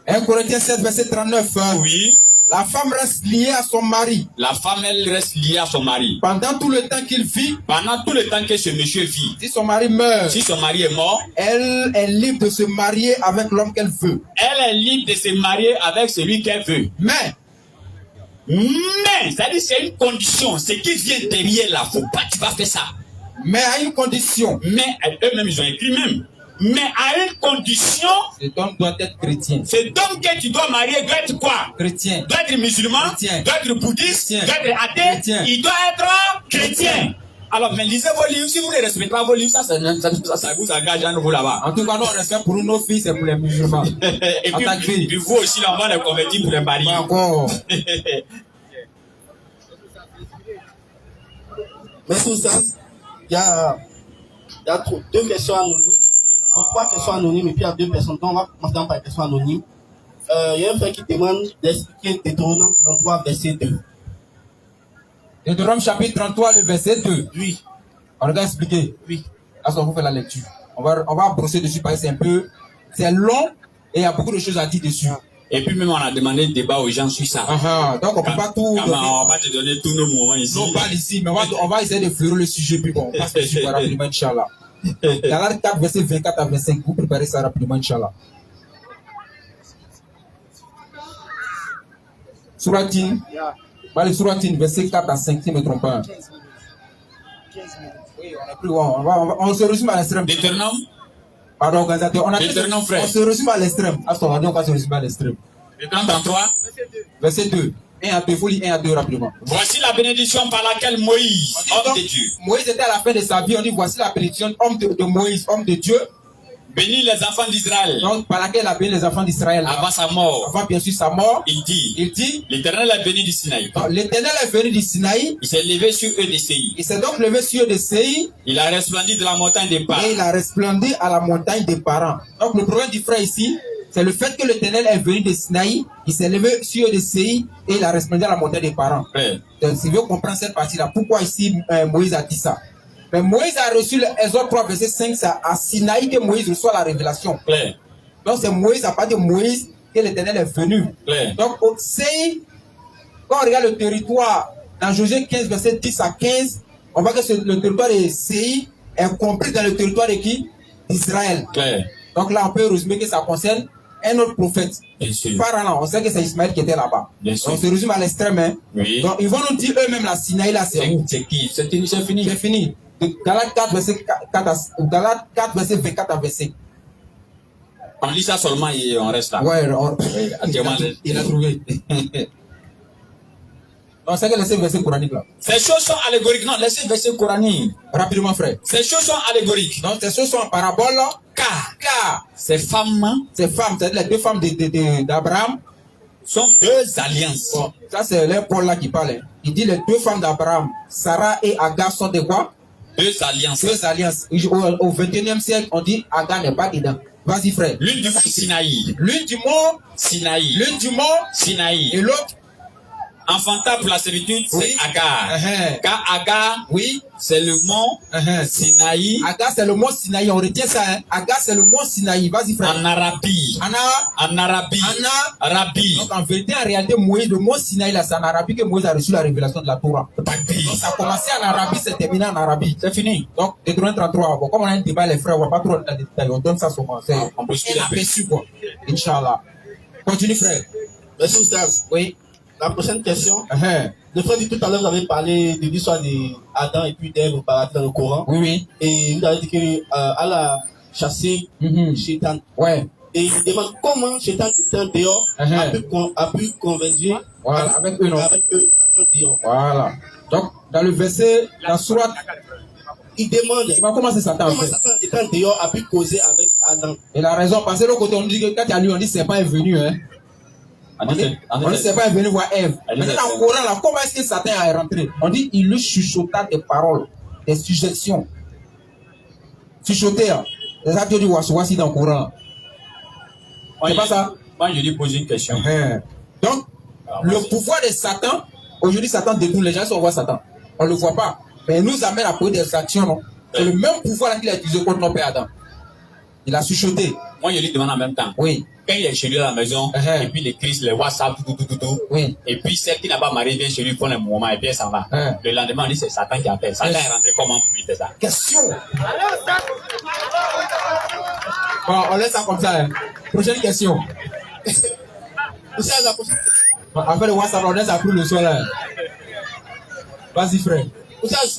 1 Corinthiens 7 verset 39. Oui. La femme reste liée à son mari. La femme, elle reste liée à son mari. Pendant tout le temps qu'il vit. Pendant tout le temps que ce monsieur vit. Si son mari meurt. Si son mari est mort. Elle est libre de se marier avec l'homme qu'elle veut. Elle est libre de se marier avec celui qu'elle veut. Mais, c'est-à-dire c'est une condition. Ce qui vient derrière là, faut pas que tu vas faire ça. Mais à une condition. Mais eux-mêmes, ils ont écrit même. Mais à une condition. Cet homme doit être chrétien. Cet homme que tu dois marier doit être quoi? Chrétien. Doit être musulman. Chrétien. Doit être bouddhiste. Chrétien. Doit être athée. Chrétien. Il doit être chrétien. Alors, mais lisez vos livres. Si vous ne respectez pas vos livres, ça vous engage à nouveau là-bas. En tout cas, notre respect pour nos filles, c'est pour les musulmans. Et puis vous aussi, là, on va les convertir pour les marier. Encore. Mais tout ça, il y a deux questions anonymes, trois questions anonymes, et puis il y a deux personnes. Donc on va commencer par les questions anonymes. Il y a un frère qui demande d'expliquer Deutéronome 33, verset 2. Deutéronome chapitre 33, le verset 2. Oui. On va expliquer. Oui. Là, on va faire la lecture. On va brosser dessus parce que c'est long et il y a beaucoup de choses à dire dessus. Et puis même on a demandé le débat aux gens sur ça. Donc on peut pas tout donner. On va pas te donner tous nos mouvements ici. Non, pas ici, mais on va essayer de fleurir le sujet puis bon, on passe dessus rapidement, Inch'Allah. Dans 4, verset 24 à 25, vous préparez ça rapidement, Inch'Allah. Suratine, Suratine, verset 4 à 5, si je ne me trompe pas. Oui, on a pris, on se résume à l'extrême. Deutéronome. Pardon, organisateur, on se résume à l'extrême. On va se résumer à l'extrême. Deutéronome 33. Verset 2. 1 à 2, folie 1 à 2 rapidement. Voici la bénédiction par laquelle Moïse, homme de Dieu. Moïse était à la fin de sa vie, on dit voici la bénédiction, homme de Moïse, homme de Dieu. bénit les enfants d'Israël Donc, par laquelle il a béni les enfants d'Israël. avant sa mort. Avant, bien sûr, sa mort, Il il dit, dit, l'Éternel est béni du Sinaï. l'Éternel est venu du Sinaï, Il s'est levé sur eux des Séi. il s'est donc levé sur des Séi, Il a resplendi de la montagne des pas. et il a resplendi à la montagne des parents. Donc, le problème du frère ici, c'est le fait que l'Éternel est venu de Sinaï, il s'est levé sur des Séi, et il a resplendi à la montagne des parents. Frère, Donc, si vous comprenez cette partie-là, pourquoi ici Moïse a dit ça? Mais Moïse a reçu l'Exode 3, verset 5, c'est à Sinaï que Moïse reçoit la révélation. frère, Donc, c'est Moïse, à partir de Moïse, que l'Éternel est venu. frère. Donc, au Séi, quand on regarde le territoire, dans Josué 15, verset 10 à 15, on voit que le territoire de Séi est compris dans le territoire de qui? D'Israël. Claire. Donc là, on peut résumer que ça concerne un autre prophète. Bien sûr. Par là, on sait que c'est Ismaël qui était là-bas. Bien sûr. Donc, on se résume à l'extrême. Hein. Oui. Donc, ils vont nous dire eux-mêmes, la Sinaï, là, c'est où? C'est qui? C'est fini. C'est fini. De Galates 4, verset 4 Galates 4, verset 24 à verset. On lit ça seulement et on reste là. Ouais, actuellement, il a trouvé. On sait que laissez le verset coranique là. Ces choses sont allégoriques. Non, laissez le verset coranique. Rapidement, frère. Ces choses sont allégoriques. Donc, ces choses sont en parabole là. Car ces femmes Ces femmes, c'est-à-dire les deux femmes d'Abraham. sont deux alliances. Bon, ça c'est là Paul là qui parle. Hein. Il dit les deux femmes d'Abraham, Sarah et Agar sont de quoi? Deux alliances. Deux alliances. Au 21e siècle, on dit Agar n'est pas dedans. Vas-y, frère. L'une du mont Sinaï. L'une du mont Sinaï. L'une du mont Sinaï. et l'autre. Enfantin pour la servitude, c'est Oui. Agar. Car Agar, Oui. c'est le mont Sinaï Agar, c'est le mont Sinaï. On retient ça. Hein. Agar, c'est le mont Sinaï. Vas-y, frère. en Arabie. En Arabie. Arabie. Donc, en vérité, en réalité, Moïse, le mot Sinaï, là, c'est en Arabie que Moïse a reçu la révélation de la Torah. Donc, ça a commencé en Arabie, c'est terminé en Arabie. C'est fini. Donc, Deutéronome 33. Bon, comme on a un débat, les frères, on va pas trop dans les détails. On donne ça souvent. C'est On peut suivre un un peu. aperçu, quoi. Inch'Allah. Continue, frère. Merci, Stas. Oui. La prochaine question. Uh-huh. Le frère dit tout à l'heure, vous avez parlé de l'histoire d'Adam et puis d'Ève au paradis dans le Coran. Oui, oui. Et vous avez dit que Allah a chassé Shaitan. Ouais. Et il demande comment Shaitan étant dehors a pu converger Voilà, avec eux, non? avec eux étant dehors. Voilà. Donc, dans le verset, la sourate, Il demande il va commencer Satan. comment Satan étant dehors a pu causer avec Adam. Et la raison, parce que l'autre côté, on dit que quand il y a lu, on dit c'est pas venu, hein. On dit c'est pas venu voir Ève. Maintenant, dans le Coran, là, comment est-ce que Satan est rentré? On dit il lui chuchota des paroles, des suggestions. Chuchoter, hein. C'est ça que tu dis, voici dans le Coran. C'est pas ça? Moi, je lui pose une question. Donc, le pouvoir de Satan, aujourd'hui, Satan détourne les gens, si on voit Satan. On ne le voit pas. Mais il nous amène à poser des actions, non? C'est le même pouvoir qu'il a utilisé contre notre père Adam. Il a chuchoté. Moi, je lui demande en même temps. Oui. Quand il est chez lui à la maison, et puis les crises, les WhatsApp, tout. Oui. Et puis celle qui n'a pas marié vient chez lui pour le moment, et puis elle s'en va. Le lendemain, on dit c'est Satan qui appelle. Satan est rentré comment pour lui faire ça? Question. Bon, on laisse ça comme ça. Hein. Prochaine question. C'est la prochaine. Après le WhatsApp, on laisse ça pour le soir là. Vas-y, frère.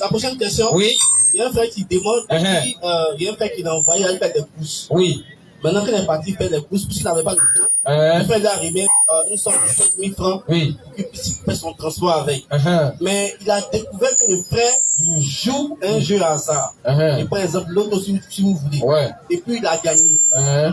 La prochaine question. Oui. Il y a un frère qui demande, il y a un frère qui l'a envoyé à faire des courses. Oui. Maintenant qu'il est parti faire des courses, puisqu'il n'avait pas de temps, le frère lui a remis une somme de 5 000 francs Oui. pour qu'il puisse faire son transport avec. Mais il a découvert que le frère joue un jeu à hasard. Et par exemple, l'autre aussi, si vous voulez. Ouais. Et puis il a gagné.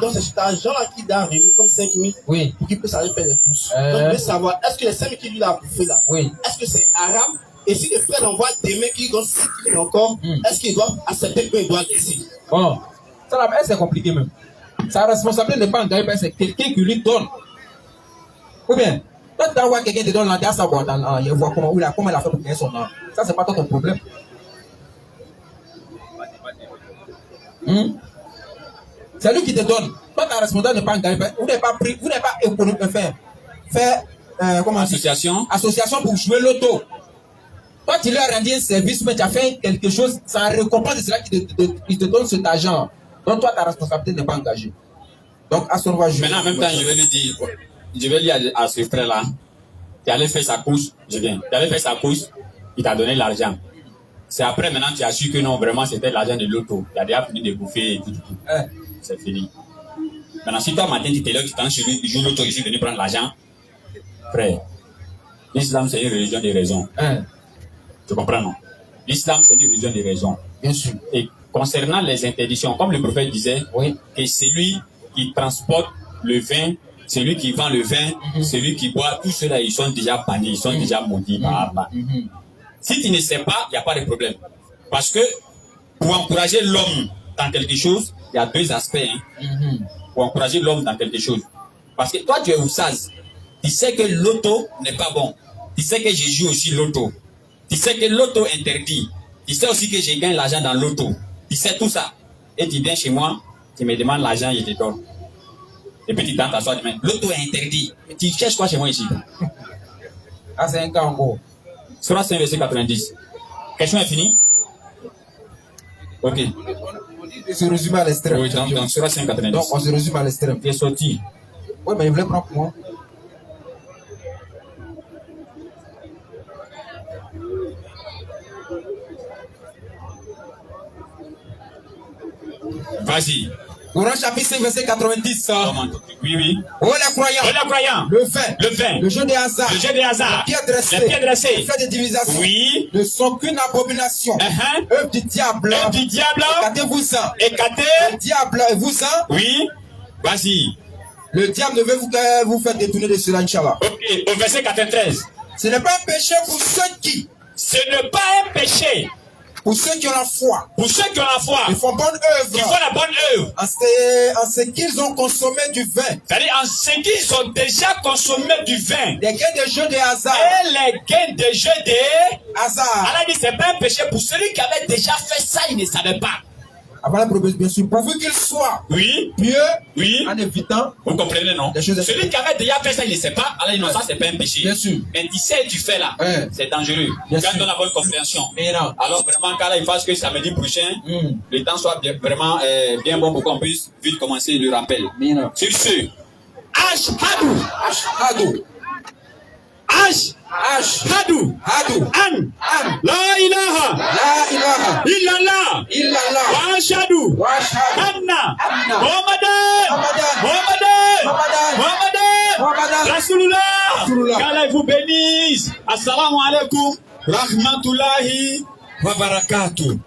Donc c'est cet argent-là qu'il a remis comme 5 000 Oui. pour qu'il puisse aller faire des courses. Donc je veux savoir, est-ce que les 5 000 qu'il lui a bouffé là, Oui. est-ce que c'est haram? Et si le frère envoie des mecs qui donnent 5 000 encore, est-ce qu'il doit accepter qu'il doit laisser? Bon. Ça là, c'est compliqué même. Sa responsabilité n'est pas engagée, c'est quelqu'un qui lui donne. Ou bien, toi, tu vois quelqu'un te donne l'argent, ça va, il voit comment il a fait pour gagner son argent. Ça, c'est pas toi ton problème. C'est lui qui te donne. Toi, ta responsabilité n'est pas engagée. Vous n'avez pas pris, vous n'avez pas économique faire comment Association. Association pour jouer l'auto. Toi, tu lui as rendu un service, mais tu as fait quelque chose, ça récompense de cela qui te donne cet argent. Donc, toi, ta responsabilité n'est pas engagée. Donc, à son roi, maintenant, en même temps, je vais lui dire à ce frère-là, tu allais faire sa course, je viens. Tu allais faire sa course, il t'a donné l'argent. C'est après, maintenant, tu as su que non, vraiment, c'était l'argent de l'auto. Tu as déjà fini de bouffer et tout. C'est fini. Maintenant, si toi, matin, tu t'es là, tu t'en chez lui, tu joues l'auto, je suis venu prendre l'argent, frère, l'islam, c'est une religion des raisons. Tu comprends, non? L'islam, c'est une religion des raisons. Bien sûr. Et concernant les interdictions, comme le prophète disait, Oui. que celui qui transporte le vin, celui qui vend le vin, celui qui boit, tous ceux-là, ils sont déjà bannis, ils sont déjà maudits par Allah. Si tu ne sais pas, il n'y a pas de problème. Parce que pour encourager l'homme dans quelque chose, il y a deux aspects. Hein. Pour encourager l'homme dans quelque chose. Parce que toi, tu es oussaz. Tu sais que l'auto n'est pas bon. Tu sais que je joue aussi l'auto. Tu sais que l'auto interdit. Tu sais aussi que je gagne l'argent dans l'auto. Tu sais tout ça. Et tu viens chez moi, tu me demandes l'argent, je te donne. Et puis tu tentes à soi demain. L'auto est interdit. Tu cherches quoi chez moi ici? Ah, c'est un cas en gros. Surah 5, verset 90. Question est finie? Ok. On se résume à l'extrême. Oui, donc Surah 5, 90. Donc, on se résume à l'extrême. Tu es sorti. Oui, mais il voulait prendre pour moi. Vas-y. Coran chapitre 5, verset 90. Oui, oui. Oh les croyants. Oh, les croyants. Le vin. Le vin. Le jeu des hasards. Le jeu des hasards. Les pierres dressées. Les pierres dressées. Les faits de divination. Oui. Ne sont qu'une abomination. Œuvre du diable. Œuvre du diable. Écartez-vous-en. Écartez. Le diable, vous-en. Oui. Vas-y. Le diable ne veut vous faire détourner de cela, Inch'Allah. Ok. Au verset 93. Ce n'est pas un péché pour ceux qui. Ce n'est pas un péché. Pour ceux qui ont la foi. Pour ceux qui ont la foi. Ils font bonne œuvre. Qui font la bonne œuvre. En ce qu'ils ont consommé du vin. C'est-à-dire en ce qu'ils ont déjà consommé du vin. Les gains de jeux de hasard. Et les gains de jeu de hasard. Allah dit c'est pas un péché pour celui qui avait déjà fait ça, il ne savait pas. Avant la promesse, bien sûr, pourvu qu'il soit oui, pieux, oui, en évitant. Vous comprenez, non? Celui qui avait déjà fait ça, il ne sait pas. Alors, il dit non, ça, c'est pas un péché. Bien sûr. Mais tu sais, tu fais là. C'est dangereux. Bien Quand sûr. on a la bonne compréhension. Mais non. Alors, vraiment, quand là, il faut que samedi prochain, le temps soit bien, vraiment bien bon pour qu'on puisse vite commencer le rappel. Mais non. Sur ce, Ashhadu. Ashhadu. Ashhadu. Hadu. An. La ilaha. La ilaha. Illallah. Illallah. Wa ashhadu. Wa ashhadu. Anna. Anna. Muhammadan. Muhammadan. Rasulullah. Qu'Allah vous bénisse. Assalamu alaikum. Rahmatullahi wa barakatuh.